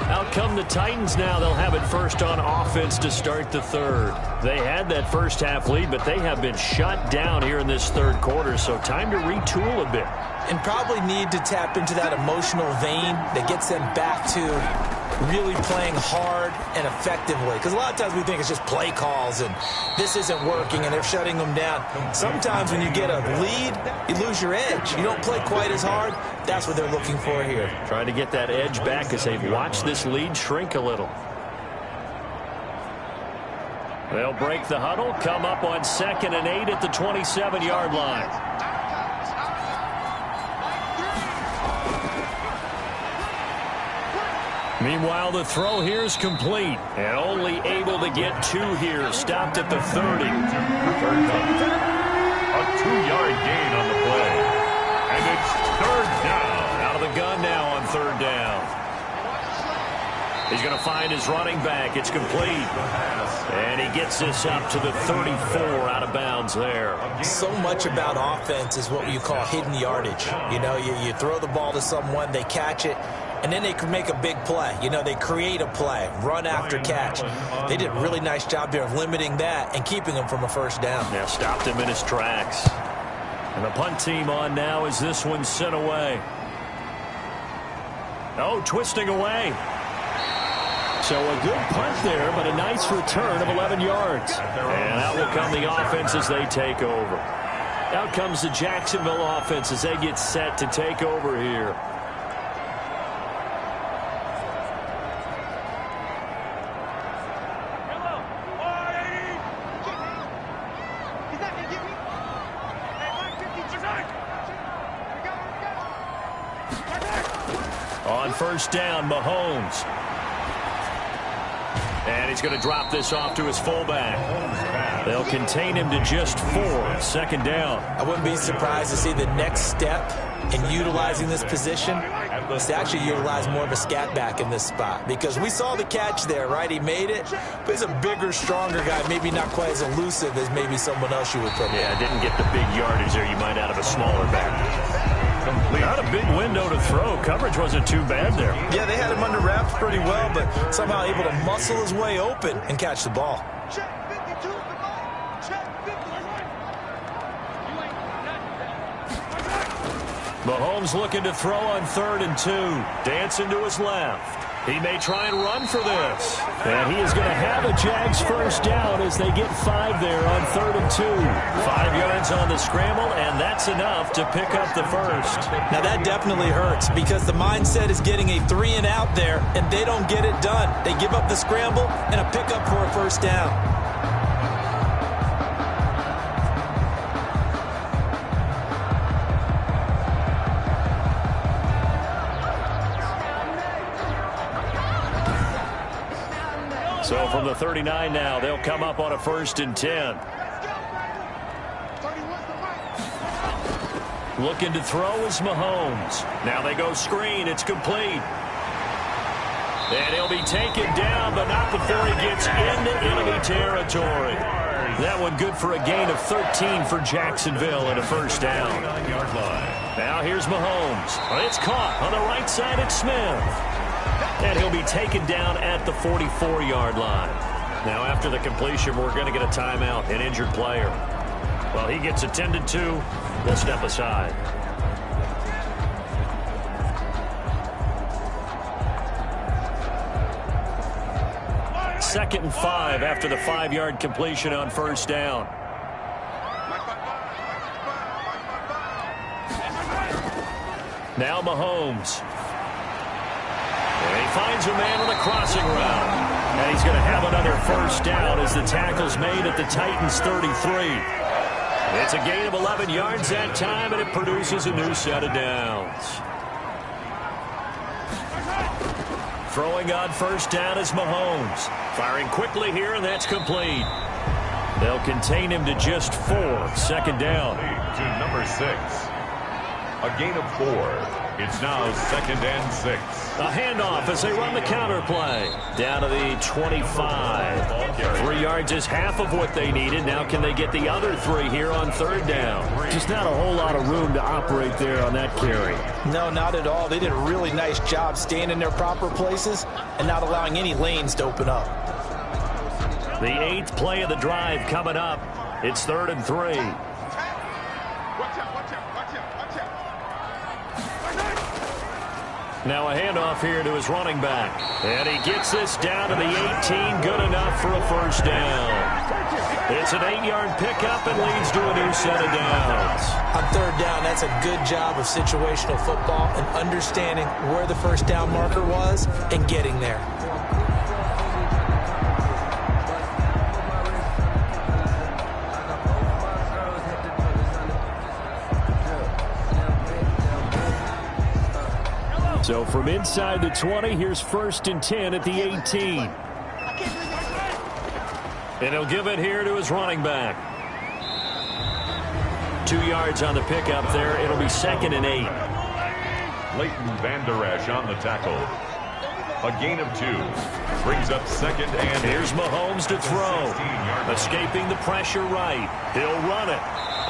Out come the Titans now. They'll have it first on offense to start the 3rd. They had that first half lead, but they have been shut down here in this 3rd quarter, so time to retool a bit. And probably need to tap into that emotional vein that gets them back to really playing hard and effectively. Because a lot of times we think it's just play calls and this isn't working and they're shutting them down. Sometimes when you get a lead, you lose your edge. You don't play quite as hard. That's what they're looking for here. Trying to get that edge back as they've watched this lead shrink a little. They'll break the huddle, come up on 2nd and 8 at the 27-yard line. Meanwhile, the throw here is complete and only able to get 2 here. Stopped at the 30. Third down. A 2-yard gain on the play. And it's third down. Out of the gun now on third down. He's going to find his running back. It's complete. And he gets this up to the 34 out of bounds there. So much about offense is what you call hidden yardage. You know, you throw the ball to someone, they catch it, and then they can make a big play. You know, they create a play, run after catch. They did a really nice job there of limiting that and keeping him from a first down. Yeah, stopped him in his tracks. And the punt team on now as this one's sent away. Oh, twisting away. So a good punt there, but a nice return of 11 yards. And out will come the offense as they take over. Out comes the Jacksonville offense as they get set to take over here. On first down, Mahomes. And he's going to drop this off to his fullback. They'll contain him to just 4. Second down. I wouldn't be surprised to see the next step in utilizing this position is to actually utilize more of a scat back in this spot. Because we saw the catch there, right? He made it, but he's a bigger, stronger guy, maybe not quite as elusive as maybe someone else you would put in. Yeah, didn't get the big yardage there you might out of a smaller back. Not a big window to throw. Coverage wasn't too bad there. Yeah, they had him under wraps pretty well, but somehow able to muscle his way open and catch the ball. Mahomes looking to throw on 3rd and 2. Dancing to his left. He may try and run for this. And he is going to have a Jags first down as they get 5 there on 3rd and 2. 5 yards on the scramble, and that's enough to pick up the first. Now that definitely hurts because the mindset is getting a 3 and out there, and they don't get it done. They give up the scramble and a pickup for a first down. So from the 39 now, they'll come up on a 1st and 10. Looking to throw is Mahomes. Now they go screen. It's complete. And he'll be taken down, but not before he gets into enemy territory. That one good for a gain of 13 for Jacksonville and a first down. Now here's Mahomes. It's caught on the right side at Smith. And he'll be taken down at the 44-yard line. Now, after the completion, we're going to get a timeout, an injured player. Well, he gets attended to. We'll step aside. Second and 5 after the 5-yard completion on first down. Now Mahomes. And he finds a man on a crossing route. And he's going to have another first down as the tackle's made at the Titans' 33. It's a gain of 11 yards that time, and it produces a new set of downs. Throwing on first down is Mahomes. Firing quickly here, and that's complete. They'll contain him to just 4. Second down. To number 6. A gain of 4. It's now 2nd and 6. A handoff as they run the counter play. Down to the 25. 3 yards is half of what they needed. Now can they get the other 3 here on third down? Just not a whole lot of room to operate there on that carry. No, not at all. They did a really nice job staying in their proper places and not allowing any lanes to open up. The 8th play of the drive coming up. It's 3rd and 3. Now a handoff here to his running back. And he gets this down to the 18. Good enough for a first down. It's an 8-yard pickup and leads to a new set of downs. On third down, that's a good job of situational football and understanding where the first down marker was and getting there. So from inside the 20, here's 1st and 10 at the 18. And he'll give it here to his running back. 2 yards on the pickup there. It'll be 2nd and 8. Leighton Vander Esch on the tackle. A gain of 2. Brings up 2nd and 8. Here's Mahomes to throw. Escaping the pressure right. He'll run it.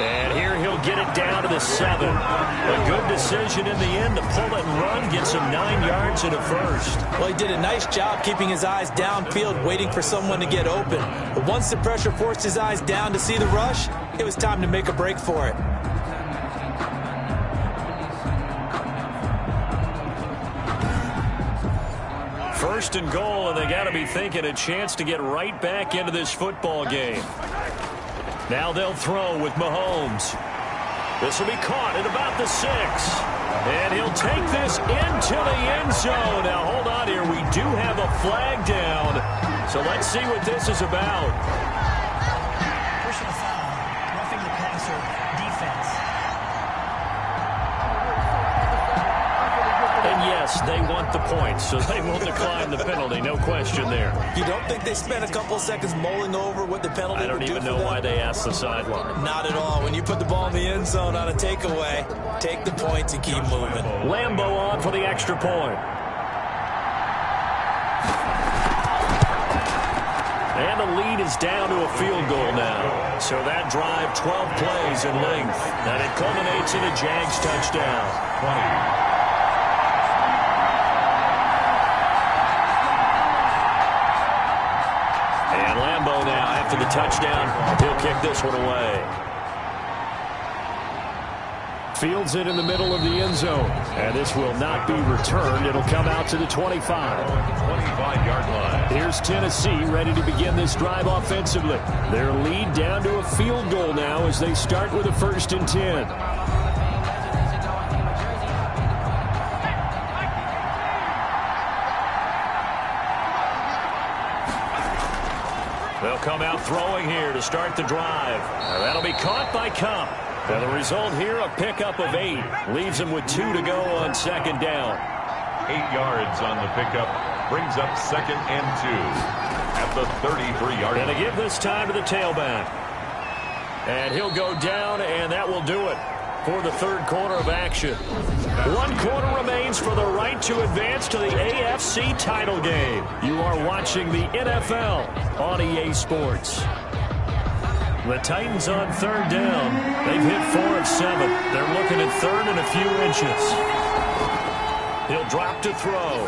And here he'll get it down to the 7. A good decision in the end to pull it and run. Gets him 9 yards and a first. Well, he did a nice job keeping his eyes downfield, waiting for someone to get open. But once the pressure forced his eyes down to see the rush, it was time to make a break for it. First and goal, and they got to be thinking a chance to get right back into this football game. Now they'll throw with Mahomes. This will be caught at about the 6. And he'll take this into the end zone. Now hold on here. We do have a flag down. So let's see what this is about. Personal foul. Roughing the passer. Defense. And yes, they want the points, so they will decline the penalty. No question there. You don't think they spent a couple seconds mulling over what the penalty I don't would do even for know them? why they asked the sideline. Not at all. When you put the ball in the end zone on a takeaway, take the points and keep moving. Lambo on for the extra point. And the lead is down to a field goal now. So that drive, 12 plays in length. And it culminates in a Jags touchdown. 20. And Lambo now, after the touchdown, he'll kick this one away. Fields it in the middle of the end zone. And this will not be returned. It'll come out to the 25. 25-yard line. Here's Tennessee ready to begin this drive offensively. Their lead down to a field goal now as they start with a 1st and 10. They'll come out throwing here to start the drive. That'll be caught by Kupp. And the result here, a pickup of 8. Leaves him with 2 to go on 2nd down. 8 yards on the pickup. Brings up 2nd and 2 at the 33-yard line. And to give this time to the tailback. And he'll go down, and that will do it for the 3rd quarter of action. 1 quarter remains for the right to advance to the AFC title game. You are watching the NFL on EA Sports. The Titans on 3rd down. They've hit 4 of 7. They're looking at 3rd and a few inches. He'll drop to throw.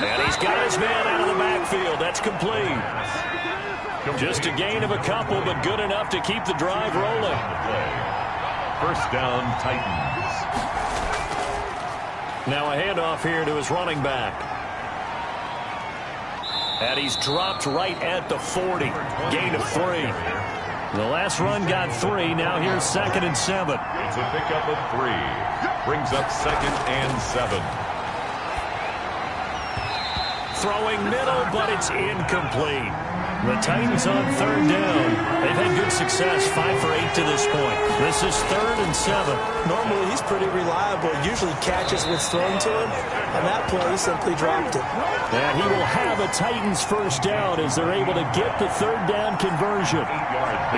And he's got his man out of the backfield. That's complete. Just a gain of a couple, but good enough to keep the drive rolling. 1st down, Titans. Now a handoff here to his running back. And he's dropped right at the 40. Gain of 3. The last run got 3. Now here's 2nd and 7. It's a pickup of 3. Brings up 2nd and 7. Throwing middle, but it's incomplete. The Titans on 3rd down. They've had good success, 5 for 8 to this point. This is 3rd and 7. Normally, he's pretty reliable. Usually catches what's thrown to him. On that play, he simply dropped it. And he will have a Titans 1st down as they're able to get the 3rd down conversion.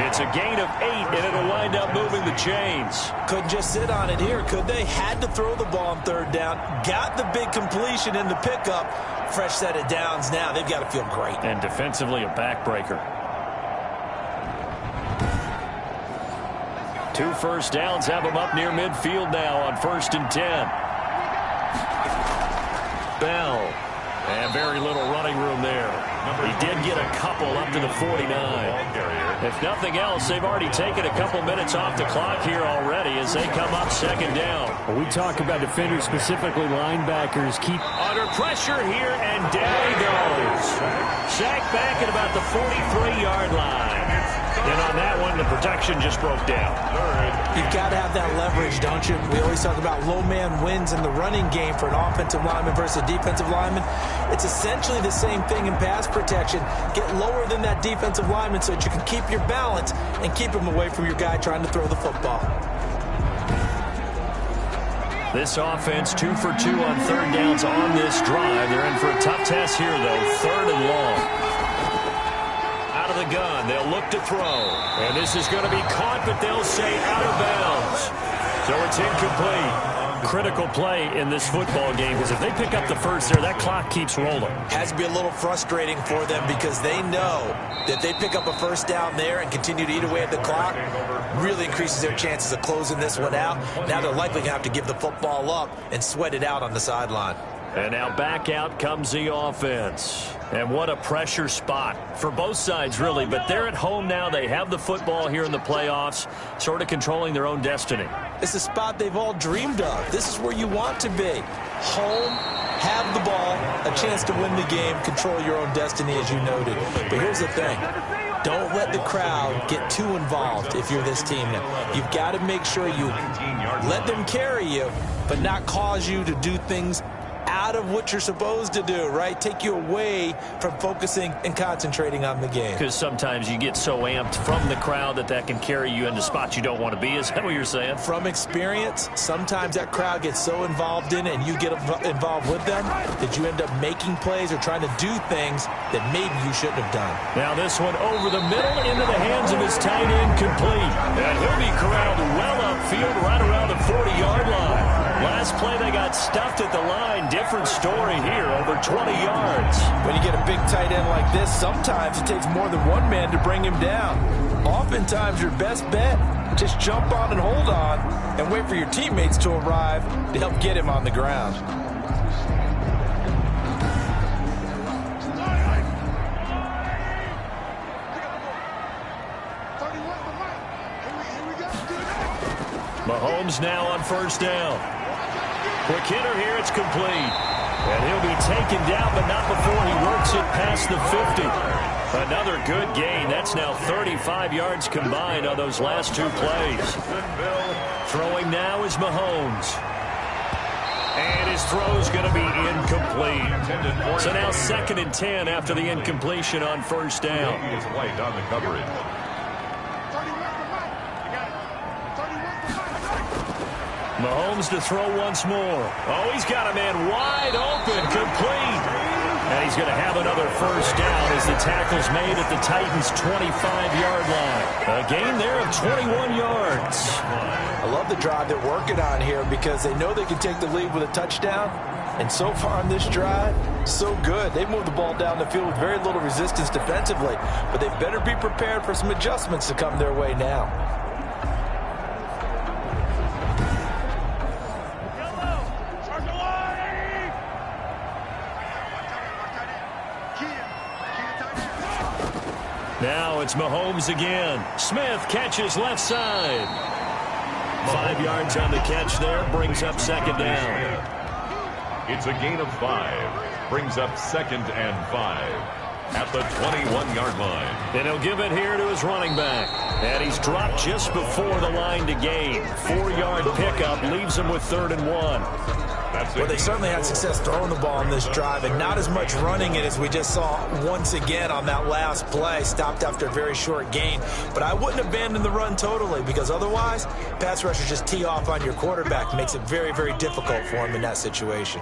It's a gain of 8, and it'll wind up moving the chains. Couldn't just sit on it here, could they? Had to throw the ball on 3rd down. Got the big completion in the pickup. Fresh set of downs now. They've got to feel great. And defensively, a backbreaker. 2 1st downs have him up near midfield now on 1st and 10. Bell. And very little running room there. He did get a couple up to the 49. If nothing else, they've already taken a couple minutes off the clock here already as they come up 2nd down. When we talk about defenders, specifically linebackers, keep Under pressure here, and down he goes. Sacked back at about the 43-yard line. And on that one, the protection just broke down. You've got to have that leverage, don't you? We always talk about low man wins in the running game for an offensive lineman versus a defensive lineman. It's essentially the same thing in pass protection. Get lower than that defensive lineman so that you can keep your balance and keep him away from your guy trying to throw the football. This offense 2 for 2 on third downs on this drive. They're in for a tough test here, though. 3rd and long. Out of the gun, they'll look to throw. And this is going to be caught, but they'll say out of bounds. So it's incomplete. Critical play in this football game, because if they pick up the first there, that clock keeps rolling. Has to be a little frustrating for them because they know that they pick up a first down there and continue to eat away at the clock, really increases their chances of closing this one out. Now they're likely going to have to give the football up and sweat it out on the sideline. And now back out comes the offense. And what a pressure spot for both sides, really. But they're at home now. They have the football here in the playoffs, sort of controlling their own destiny. It's a spot they've all dreamed of. This is where you want to be. Home, have the ball, a chance to win the game, control your own destiny, as you noted. But here's the thing. Don't let the crowd get too involved if you're this team now. You've got to make sure you let them carry you, but not cause you to do things out of what you're supposed to do, right? Take you away from focusing and concentrating on the game. Because sometimes you get so amped from the crowd that can carry you into spots you don't want to be. Is that what you're saying? From experience, sometimes that crowd gets so involved in it and you get involved with them that you end up making plays or trying to do things that maybe you shouldn't have done. Now this one over the middle into the hands of his tight end, complete. And he'll be corralled well upfield right around the 40-yard line. Last play they got stuffed at the line. Different story here, over 20 yards. When you get a big tight end like this, sometimes it takes more than one man to bring him down. Oftentimes your best bet, just jump on and hold on and wait for your teammates to arrive to help get him on the ground. Mahomes now on first down. Quick hitter here, it's complete. And he'll be taken down, but not before he works it past the 50. Another good gain. That's now 35 yards combined on those last 2 plays. Throwing now is Mahomes. And his throw's going to be incomplete. So now 2nd and 10 after the incompletion on first down. He is white on the coverage. Mahomes to throw once more. Oh, he's got a man wide open, complete. And he's going to have another first down as the tackle's made at the Titans' 25-yard line. A gain there of 21 yards. I love the drive they're working on here because they know they can take the lead with a touchdown. And so far on this drive, so good. They moved the ball down the field with very little resistance defensively. But they better be prepared for some adjustments to come their way now. Now it's Mahomes again. Smith catches left side. 5 yards on the catch there. Brings up 2nd down. It's a gain of 5. Brings up 2nd and 5 at the 21-yard line. And he'll give it here to his running back. And he's dropped just before the line to gain. 4-yard pickup leaves him with 3rd and 1. Well, they certainly had success throwing the ball on this drive and not as much running it as we just saw once again on that last play. Stopped after a very short gain. But I wouldn't abandon the run totally because otherwise, pass rushers just tee off on your quarterback. Makes it very, very difficult for him in that situation.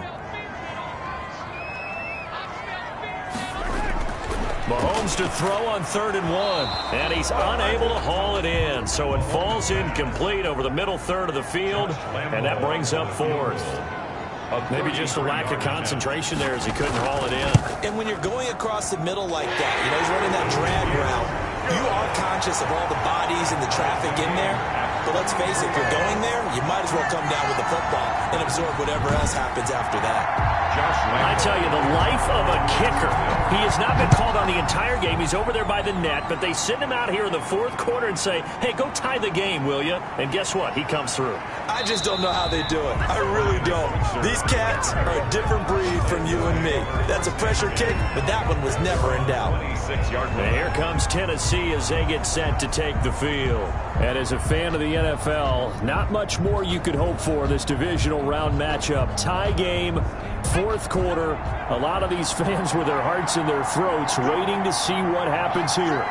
Mahomes to throw on 3rd and 1. And he's unable to haul it in. So it falls incomplete over the middle third of the field. And that brings up 4th. Maybe just a lack of concentration there as he couldn't haul it in. And when you're going across the middle like that, you know, he's running that drag route, you are conscious of all the bodies and the traffic in there. But let's face it, if you're going there, you might as well come down with the football and absorb whatever else happens after that. I tell you, the life of a kicker. He has not been called on the entire game. He's over there by the net, but they send him out here in the 4th quarter and say, hey, go tie the game, will you? And guess what? He comes through. I just don't know how they do it. I really don't. These cats are a different breed from you and me. That's a pressure kick, but that one was never in doubt. And here comes Tennessee as they get set to take the field. And as a fan of the NFL, not much more you could hope for this divisional round matchup. Tie game, 4th quarter. A lot of these fans with their hearts in their throats waiting to see what happens here.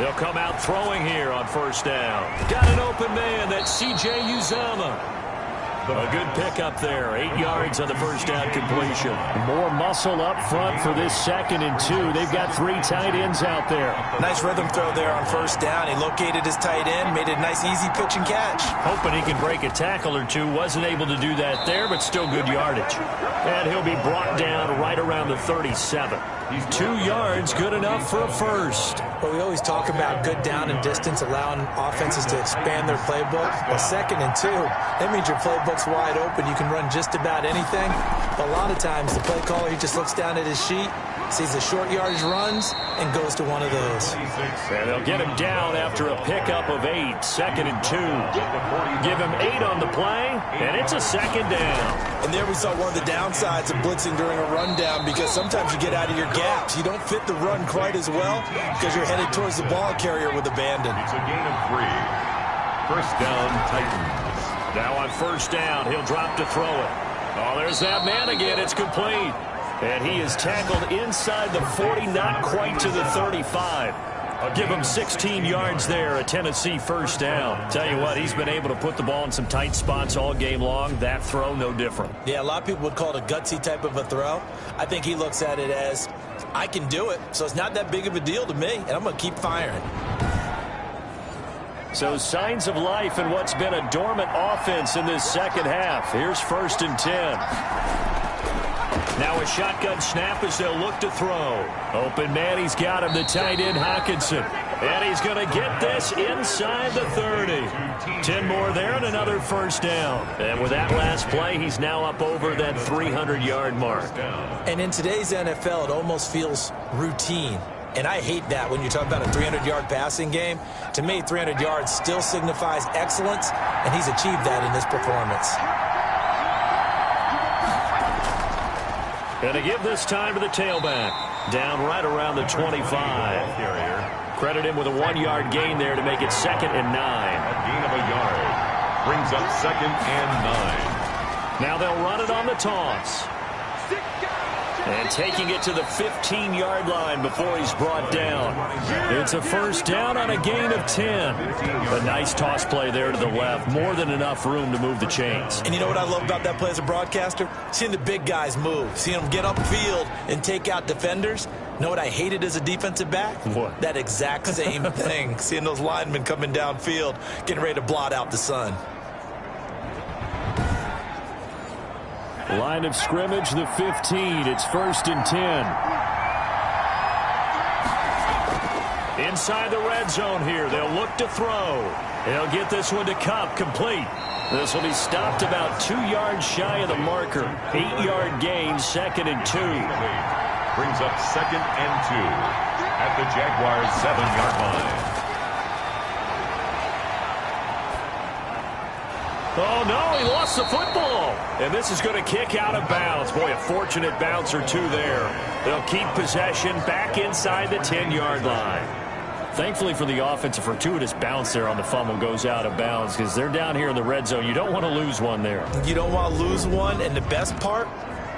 They'll come out throwing here on first down. Got an open man. That's C.J. Uzomah. A good pickup there. 8 yards on the first down completion. More muscle up front for this 2nd and 2. They've got 3 tight ends out there. Nice rhythm throw there on first down. He located his tight end, made a nice easy pitch and catch. Hoping he can break a tackle or two. Wasn't able to do that there, but still good yardage. And he'll be brought down right around the 37. 2 yards, good enough for a first. Well, we always talk about good down and distance, allowing offenses to expand their playbook. Well, 2nd and 2, that means your playbook's wide open. You can run just about anything. But a lot of times, the play caller, he just looks down at his sheet, sees the short yardage runs, and goes to one of those. And they'll get him down after a pickup of 8, 2nd and 2. Give him 8 on the play, and it's a 2nd down. And there we saw one of the downsides of blitzing during a rundown, because sometimes you get out of your gaps. You don't fit the run quite as well because you're headed towards the ball carrier with abandon. It's a gain of 3. First down, Titans. Now on first down, he'll drop to throw it. Oh, there's that man again. It's complete. And he is tackled inside the 40, not quite to the 35. I'll give him 16 yards there, a Tennessee first down. Tell you what, he's been able to put the ball in some tight spots all game long. That throw, no different. Yeah, a lot of people would call it a gutsy type of a throw. I think he looks at it as, I can do it, so it's not that big of a deal to me, and I'm going to keep firing. So signs of life in what's been a dormant offense in this 2nd half. Here's 1st and 10. Now a shotgun snap as they'll look to throw. Open man, he's got him, the tight end Hockenson. And he's going to get this inside the 30. 10 more there and another first down. And with that last play, he's now up over that 300-yard mark. And in today's NFL, it almost feels routine. And I hate that when you talk about a 300-yard passing game. To me, 300 yards still signifies excellence, and he's achieved that in this performance. And to give this time to the tailback. Down right around the 25. Credit him with a 1-yard gain there to make it 2nd and 9. A gain of a yard. Brings up 2nd and 9. Now they'll run it on the toss. And taking it to the 15-yard line before he's brought down. It's a first down on a gain of 10. A nice toss play there to the left. More than enough room to move the chains. And you know what I love about that play as a broadcaster? Seeing the big guys move. Seeing them get upfield and take out defenders. You know what I hated as a defensive back? What? That exact same thing. Seeing those linemen coming downfield, getting ready to blot out the sun. Line of scrimmage, the 15. It's 1st and 10. Inside the red zone here. They'll look to throw. They'll get this one to Kupp, complete. This will be stopped about 2 yards shy of the marker. 8-yard gain, 2nd and 2. Brings up 2nd and 2 at the Jaguars' 7-yard line. Oh, no, he lost the football. And this is going to kick out of bounds. Boy, a fortunate bounce or two there. They'll keep possession back inside the 10-yard line. Thankfully for the offense, a fortuitous bounce there on the fumble goes out of bounds because they're down here in the red zone. You don't want to lose one there. You don't want to lose one, and the best part,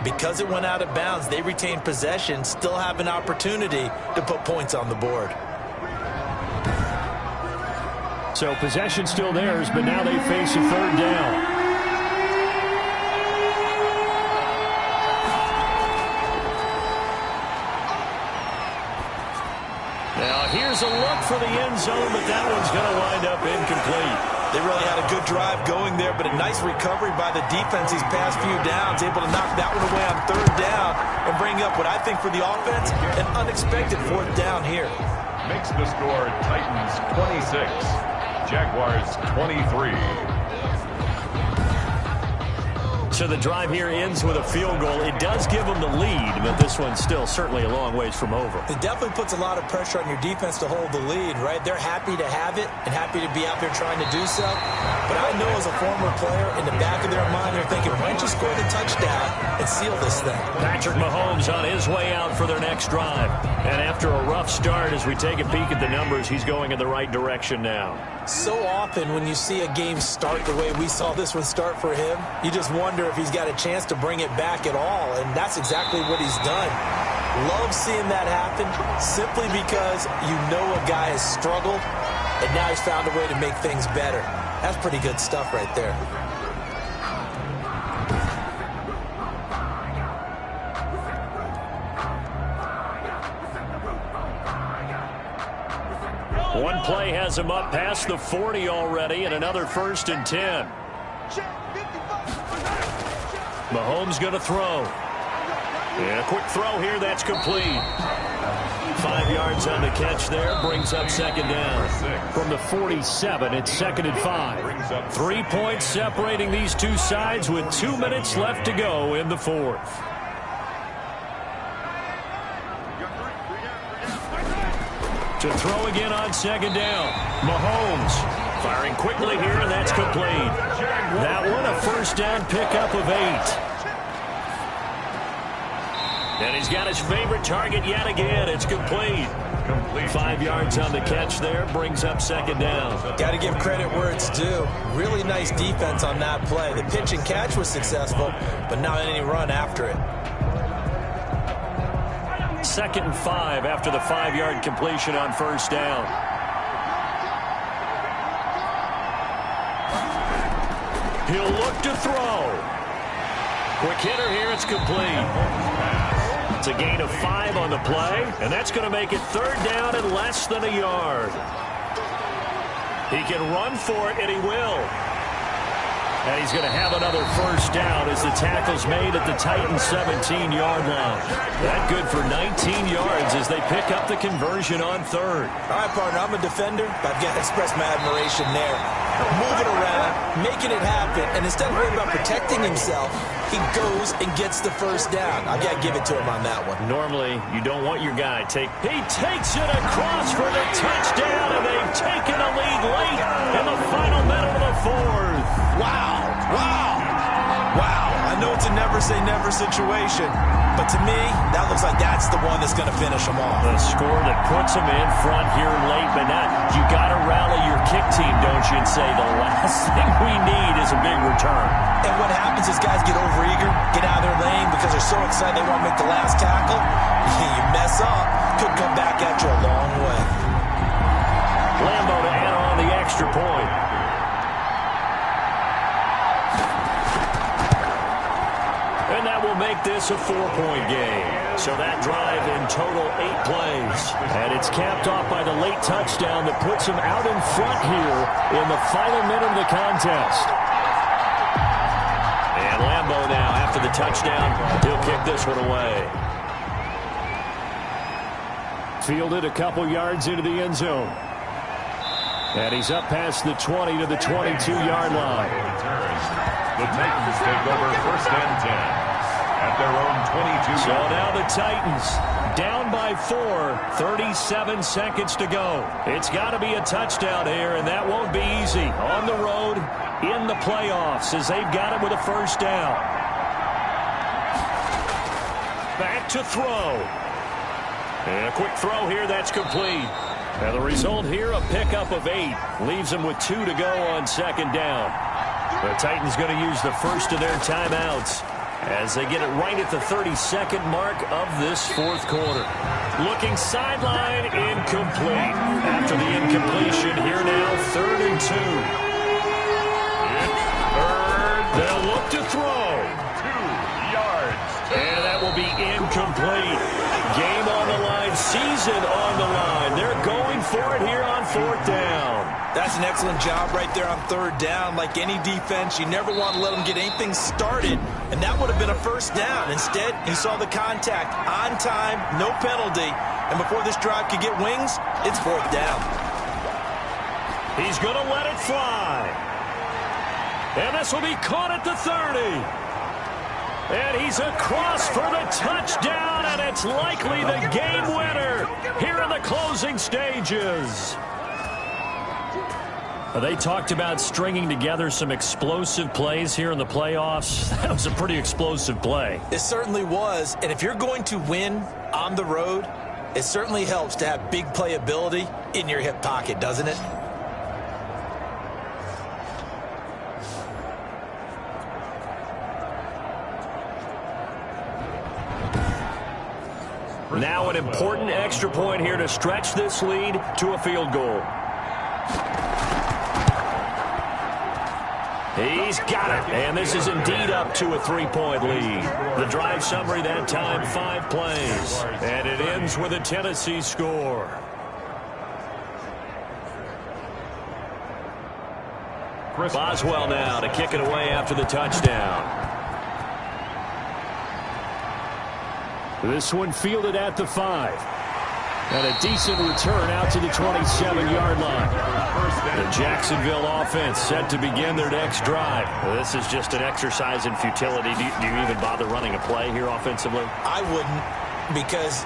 because it went out of bounds, they retained possession, still have an opportunity to put points on the board. So possession still theirs, but now they face a 3rd down. Now here's a look for the end zone, but that one's going to wind up incomplete. They really had a good drive going there, but a nice recovery by the defense these past few downs, able to knock that one away on 3rd down and bring up what I think for the offense, an unexpected 4th down here. Makes the score Titans 26. Jaguars 23. So the drive here ends with a field goal. It does give them the lead, but this one's still certainly a long ways from over. It definitely puts a lot of pressure on your defense to hold the lead, right? They're happy to have it and happy to be out there trying to do so. But I know as a former player, in the back of their mind, they're thinking, why don't you score the touchdown and seal this thing? Patrick Mahomes on his way out for their next drive. And after a rough start, as we take a peek at the numbers, he's going in the right direction now. So often when you see a game start the way we saw this one start for him, you just wonder if he's got a chance to bring it back at all, and that's exactly what he's done. Love seeing that happen simply because you know a guy has struggled, and now he's found a way to make things better. That's pretty good stuff right there. One play has him up past the 40 already, and another 1st and 10. Mahomes going to throw. And a quick throw here, that's complete. 5 yards on the catch there, brings up 2nd down. From the 47, it's 2nd and 5. 3 points separating these two sides with 2 minutes left to go in the 4th. To throw again on 2nd down. Mahomes firing quickly here, and that's complete. That one a 1st down pickup of 8. And he's got his favorite target yet again. It's complete. 5 yards on the catch there, brings up 2nd down. Got to give credit where it's due. Really nice defense on that play. The pitch and catch was successful, but not any run after it. 2nd and 5 after the 5-yard completion on 1st down. He'll look to throw. Quick hitter here, it's complete. It's a gain of 5 on the play, and that's going to make it 3rd down and less than a yard. He can run for it, and he will. And he's going to have another 1st down as the tackle's made at the Titans' 17-yard line. That good for 19 yards as they pick up the conversion on 3rd. All right, partner, I'm a defender, but I've got to express my admiration there. Moving around, making it happen, and instead of worrying about protecting himself, he goes and gets the 1st down. I've got to give it to him on that one. Normally, you don't want your guy take. He takes it across for the touchdown, and they've taken a lead late in the final minute of the 4th. Wow. I know it's a never-say-never situation, but to me, that looks like that's the one that's going to finish them off. The score that puts them in front here late, but now you got to rally your kick team, don't you, and say the last thing we need is a big return. And what happens is guys get overeager, get out of their lane because they're so excited they want to make the last tackle. You mess up, could come back at you a long way. Lambo to add on the extra point. And that will make this a 4-point game. So that drive in total 8 plays. And it's capped off by the late touchdown that puts him out in front here in the final minute of the contest. And Lambo now, after the touchdown, he'll kick this one away. Fielded a couple yards into the end zone. And he's up past the 20 to the 22-yard line. The Titans take over 1st and 10 at their own 22. So now the Titans down by 4, 37 seconds to go. It's got to be a touchdown here, and that won't be easy. On the road, in the playoffs, as they've got it with a 1st down. Back to throw. And a quick throw here, that's complete. And the result here, a pickup of 8. Leaves them with 2 to go on 2nd down. The Titans going to use the first of their timeouts as they get it right at the 32nd mark of this 4th quarter. Looking sideline, incomplete. After the incompletion, here now, 3rd and 2. It's 3rd. They'll look to throw. 2 yards. And that will be incomplete. Game on the line, season on the line. They're going for it here on 4th down. That's an excellent job right there on 3rd down. Like any defense, you never want to let them get anything started, and that would have been a 1st down. Instead, you saw the contact on time, no penalty, and before this drive could get wings, it's 4th down. He's going to let it fly. And this will be caught at the 30. And he's across for the touchdown, and it's likely the game winner here in the closing stages. They talked about stringing together some explosive plays here in the playoffs. That was a pretty explosive play. It certainly was, and if you're going to win on the road, it certainly helps to have big playability in your hip pocket, doesn't it? Now an important extra point here to stretch this lead to a field goal. He's got it, and this is indeed up to a 3-point lead. The drive summary that time, 5 plays, and it ends with a Tennessee score. Boswell now to kick it away after the touchdown. This one fielded at the 5. And a decent return out to the 27-yard line. The Jacksonville offense set to begin their next drive. Well, this is just an exercise in futility. Do you even bother running a play here offensively? I wouldn't, because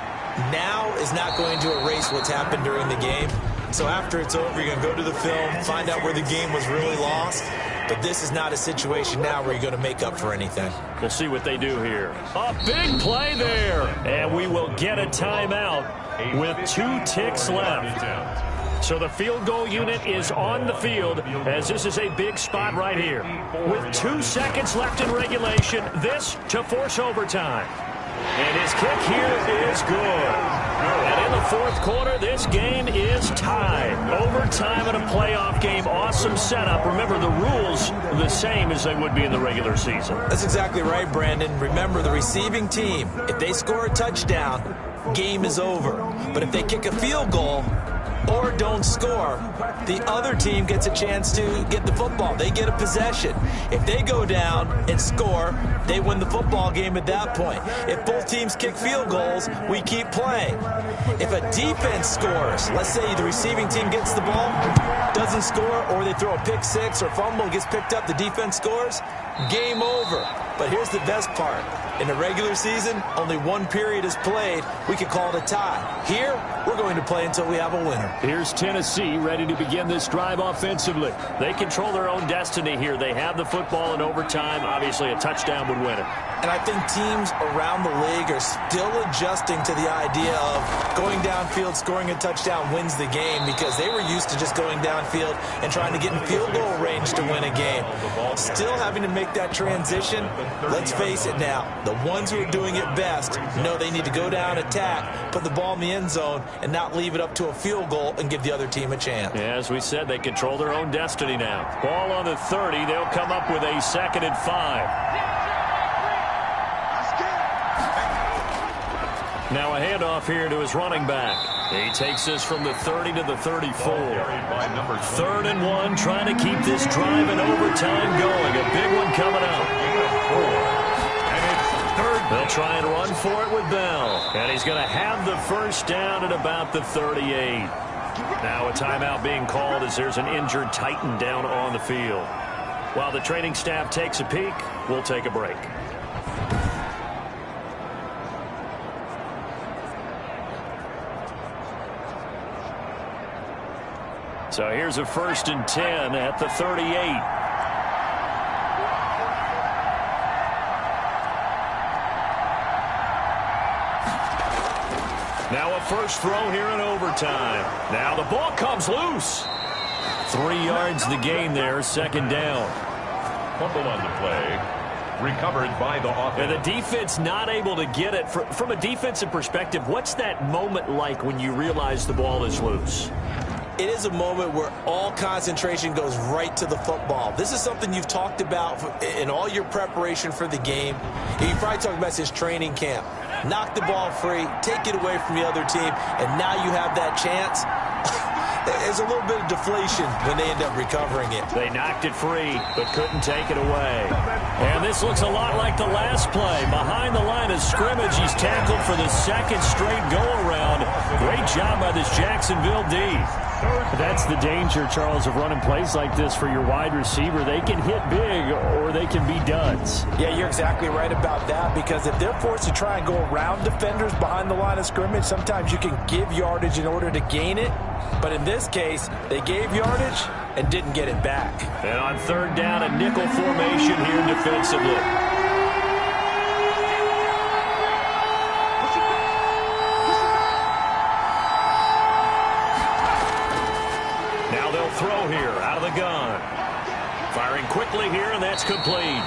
now is not going to erase what's happened during the game. So after it's over, you're going to go to the film, find out where the game was really lost. But this is not a situation now where you're going to make up for anything. We'll see what they do here. A big play there. And we will get a timeout with 2 ticks left. So the field goal unit is on the field as this is a big spot right here. With 2 seconds left in regulation, this to force overtime. And his kick here is good. And in the 4th quarter, this game is tied. Overtime in a playoff game, awesome setup. Remember, the rules are the same as they would be in the regular season. That's exactly right, Brandon. Remember, the receiving team, if they score a touchdown, game is over. But if they kick a field goal or don't score, the other team gets a chance to get the football. They get a possession. If they go down and score, they win the football game at that point. If both teams kick field goals, we keep playing. If a defense scores, let's say the receiving team gets the ball, doesn't score, or they throw a pick 6 or fumble, gets picked up, the defense scores, game over. But here's the best part. In the regular season, only 1 period is played. We could call it a tie. Here, we're going to play until we have a winner. Here's Tennessee ready to begin this drive offensively. They control their own destiny here. They have the football in overtime. Obviously, a touchdown would win it. And I think teams around the league are still adjusting to the idea of going downfield, scoring a touchdown wins the game, because they were used to just going downfield and trying to get in field goal range to win a game. Still having to make that transition. Let's face it now. The ones who are doing it best know they need to go down, attack, put the ball in the end zone, and not leave it up to a field goal and give the other team a chance. Yeah, as we said, they control their own destiny now. Ball on the 30. They'll come up with a 2nd and 5. Now a handoff here to his running back. He takes this from the 30 to the 34. 3rd and 1, trying to keep this drive in overtime going. A big one coming up. They'll try and run for it with Bell. And he's going to have the first down at about the 38. Now a timeout being called as there's an injured Titan down on the field. While the training staff takes a peek, we'll take a break. So here's a 1st and 10 at the 38. Now a first throw here in overtime. Now the ball comes loose. 3 yards the gain there, 2nd down. Fumble on the play. Recovered by the offense. And the defense not able to get it. From a defensive perspective, what's that moment like when you realize the ball is loose? It is a moment where all concentration goes right to the football. This is something you've talked about in all your preparation for the game. You probably talked about this training camp. Knock the ball free, take it away from the other team, and now you have that chance. There's a little bit of deflation when they end up recovering it. They knocked it free, but couldn't take it away. And this looks a lot like the last play. Behind the line of scrimmage, he's tackled for the 2nd straight go-around. Great job by this Jacksonville D. That's the danger, Charles, of running plays like this for your wide receiver. They can hit big or they can be duds. Yeah, you're exactly right about that, because if they're forced to try and go around defenders behind the line of scrimmage, sometimes you can give yardage in order to gain it. But in this case, they gave yardage and didn't get it back. And on 3rd down, a nickel formation here defensively. Throw here out of the gun. Firing quickly here, and that's complete.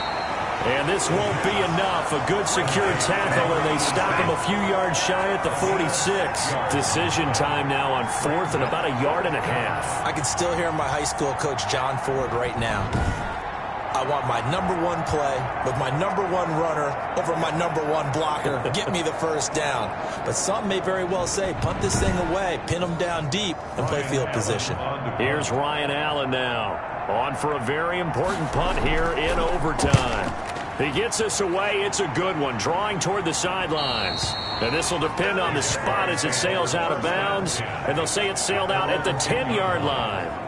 And this won't be enough. A good secure tackle, and they stop him a few yards shy at the 46. Decision time now on 4th and about 1.5 yards. I can still hear my high school coach, John Ford, right now. I want my number one play with my number one runner over my number one blocker. Get me the first down. But some may very well say, punt this thing away, pin them down deep, and play field position. Here's Ryan Allen now. On for a very important punt here in overtime. He gets this away. It's a good one, drawing toward the sidelines. And this will depend on the spot as it sails out of bounds. And they'll say it sailed out at the 10-yard line.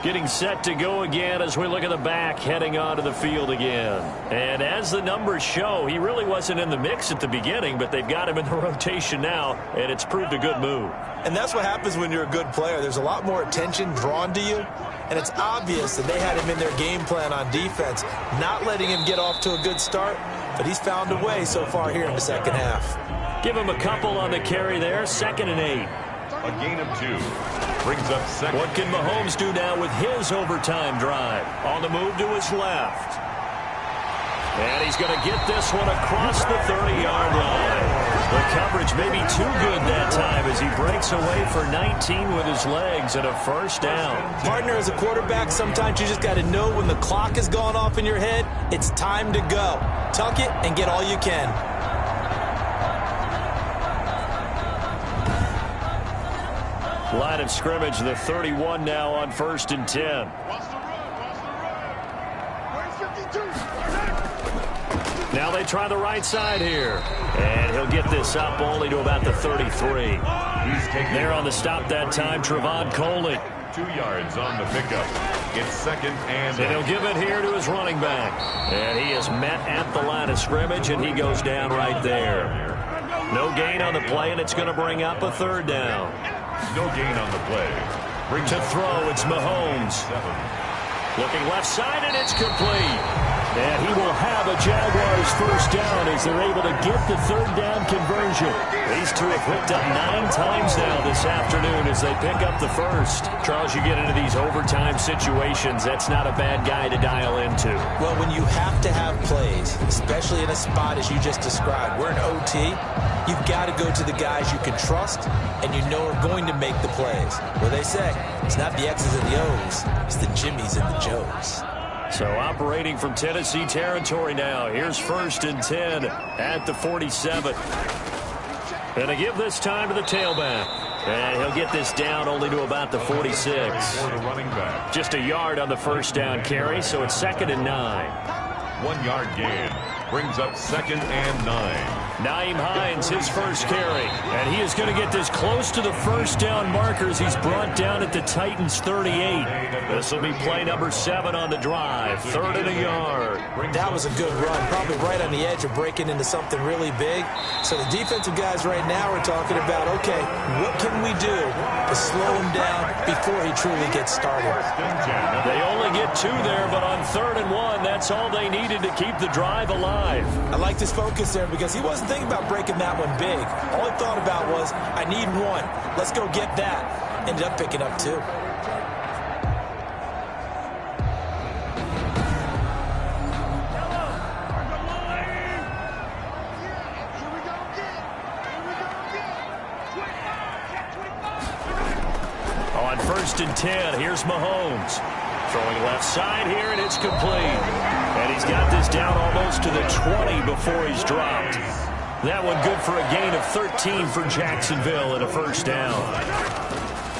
Getting set to go again as we look at the back heading onto the field again. And as the numbers show, he really wasn't in the mix at the beginning, but they've got him in the rotation now, and it's proved a good move. And that's what happens when you're a good player. There's a lot more attention drawn to you, and it's obvious that they had him in their game plan on defense, not letting him get off to a good start, but he's found a way so far here in the second half. Give him a couple on the carry there, 2nd and 8. A gain of 2. Brings up 2nd. What can Mahomes do now with his overtime drive? On the move to his left. And he's going to get this one across the 30-yard line. The coverage may be too good that time as he breaks away for 19 with his legs and a first down. Partner, as a quarterback, sometimes you just got to know when the clock has gone off in your head, it's time to go. Tuck it and get all you can. Line of scrimmage, the 31 now on 1st and 10. Now they try the right side here. And he'll get this up only to about the 33. There on the stop that time, Trevon Coley. 2 yards on the pickup. It's 2nd and he'll give it here to his running back. And he is met at the line of scrimmage, and he goes down right there. No gain on the play, and it's going to bring up a 3rd down. No gain on the play. To throw, it's Mahomes. Looking left side, and it's complete. And he will have a Jaguars first down as they're able to get the 3rd down conversion. These two have hooked up 9 times now this afternoon as they pick up the first. Charles, you get into these overtime situations, that's not a bad guy to dial into. Well, when you have to have plays, especially in a spot as you just described, we're in OT, you've got to go to the guys you can trust and you know are going to make the plays. Well, they say, it's not the X's and the O's, it's the Jimmies and the Joes. So operating from Tennessee territory now. Here's 1st and 10 at the 47. And to give this time to the tailback. And he'll get this down only to about the 46. Just a yard on the first down carry, so it's 2nd and 9. 1 yard gain. Brings up 2nd and 9. Nyheim Hines, his first carry. And he is going to get this close to the first down markers. He's brought down at the Titans' 38. This will be play number 7 on the drive. 3rd and a yard. That was a good run, probably right on the edge of breaking into something really big. So the defensive guys right now are talking about, okay, what can we do to slow him down before he truly gets started? They only get 2 there, but on 3rd and 1, that's all they needed to keep the drive alive. I liked his focus there because he wasn't thinking about breaking that one big. All he thought about was, I need 1. Let's go get that. Ended up picking up 2. On 1st and 10, here's Mahomes. Throwing left side here, and it's complete. And he's got this down almost to the 20 before he's dropped. That one good for a gain of 13 for Jacksonville and a first down.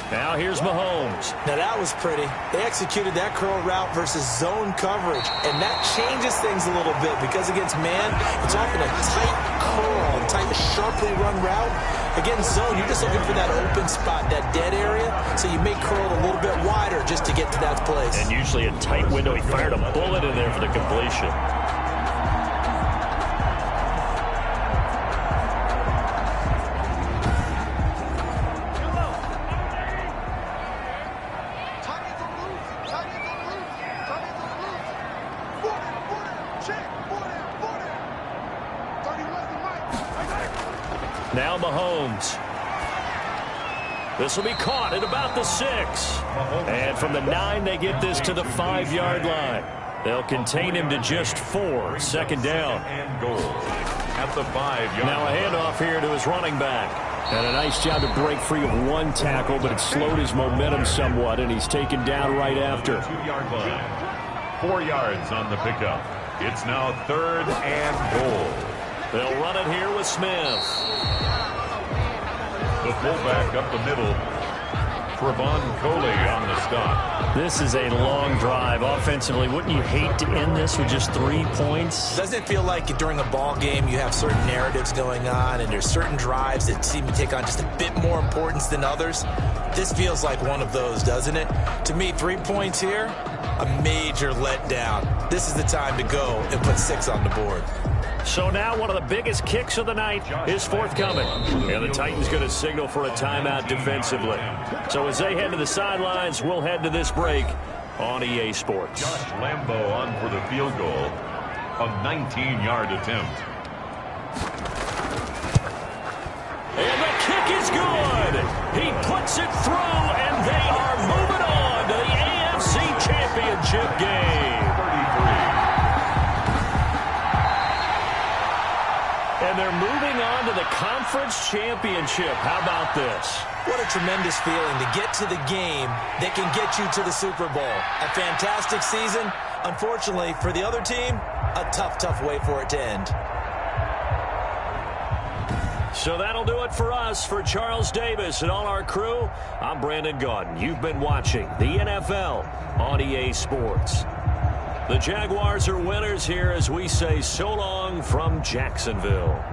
Now here's Mahomes. Now that was pretty. They executed that curl route versus zone coverage, and that changes things a little bit because against man, it's often a tight curl, a tight, sharply run route. Against zone, you're just looking for that open spot, that dead area, so you may curl it a little bit wider just to get to that place. And usually a tight window. He fired a bullet in there for the completion. Now Mahomes. This will be caught at about the 6. And from the 9, they get this to the 5-yard line. They'll contain him to just 4. Second down. And goal at the 5-yard Now a handoff here to his running back. And a nice job to break free of one tackle, but it slowed his momentum somewhat, and he's taken down right after. 2-yard line. 4 yards on the pickup. It's now 3rd and goal. They'll run it here with Smith. The fullback up the middle. Trevon Coley on the stop. This is a long drive. Offensively, wouldn't you hate to end this with just 3 points? Doesn't it feel like during a ball game you have certain narratives going on and there's certain drives that seem to take on just a bit more importance than others? This feels like one of those, doesn't it? To me, 3 points here, a major letdown. This is the time to go and put 6 on the board. So now one of the biggest kicks of the night is forthcoming. And the Titans going to signal for a timeout defensively. So as they head to the sidelines, we'll head to this break on EA Sports. Josh Lambo on for the field goal. A 19-yard attempt. And the kick is good. He puts it through, and they are moving on to the AFC Championship game. 33. And they're moving on to the Conference Championship. How about this? What a tremendous feeling to get to the game that can get you to the Super Bowl. A fantastic season. Unfortunately, for the other team, a tough way for it to end. So that'll do it for us. For Charles Davis and all our crew, I'm Brandon Gaudin. You've been watching the NFL on EA Sports. The Jaguars are winners here as we say so long from Jacksonville.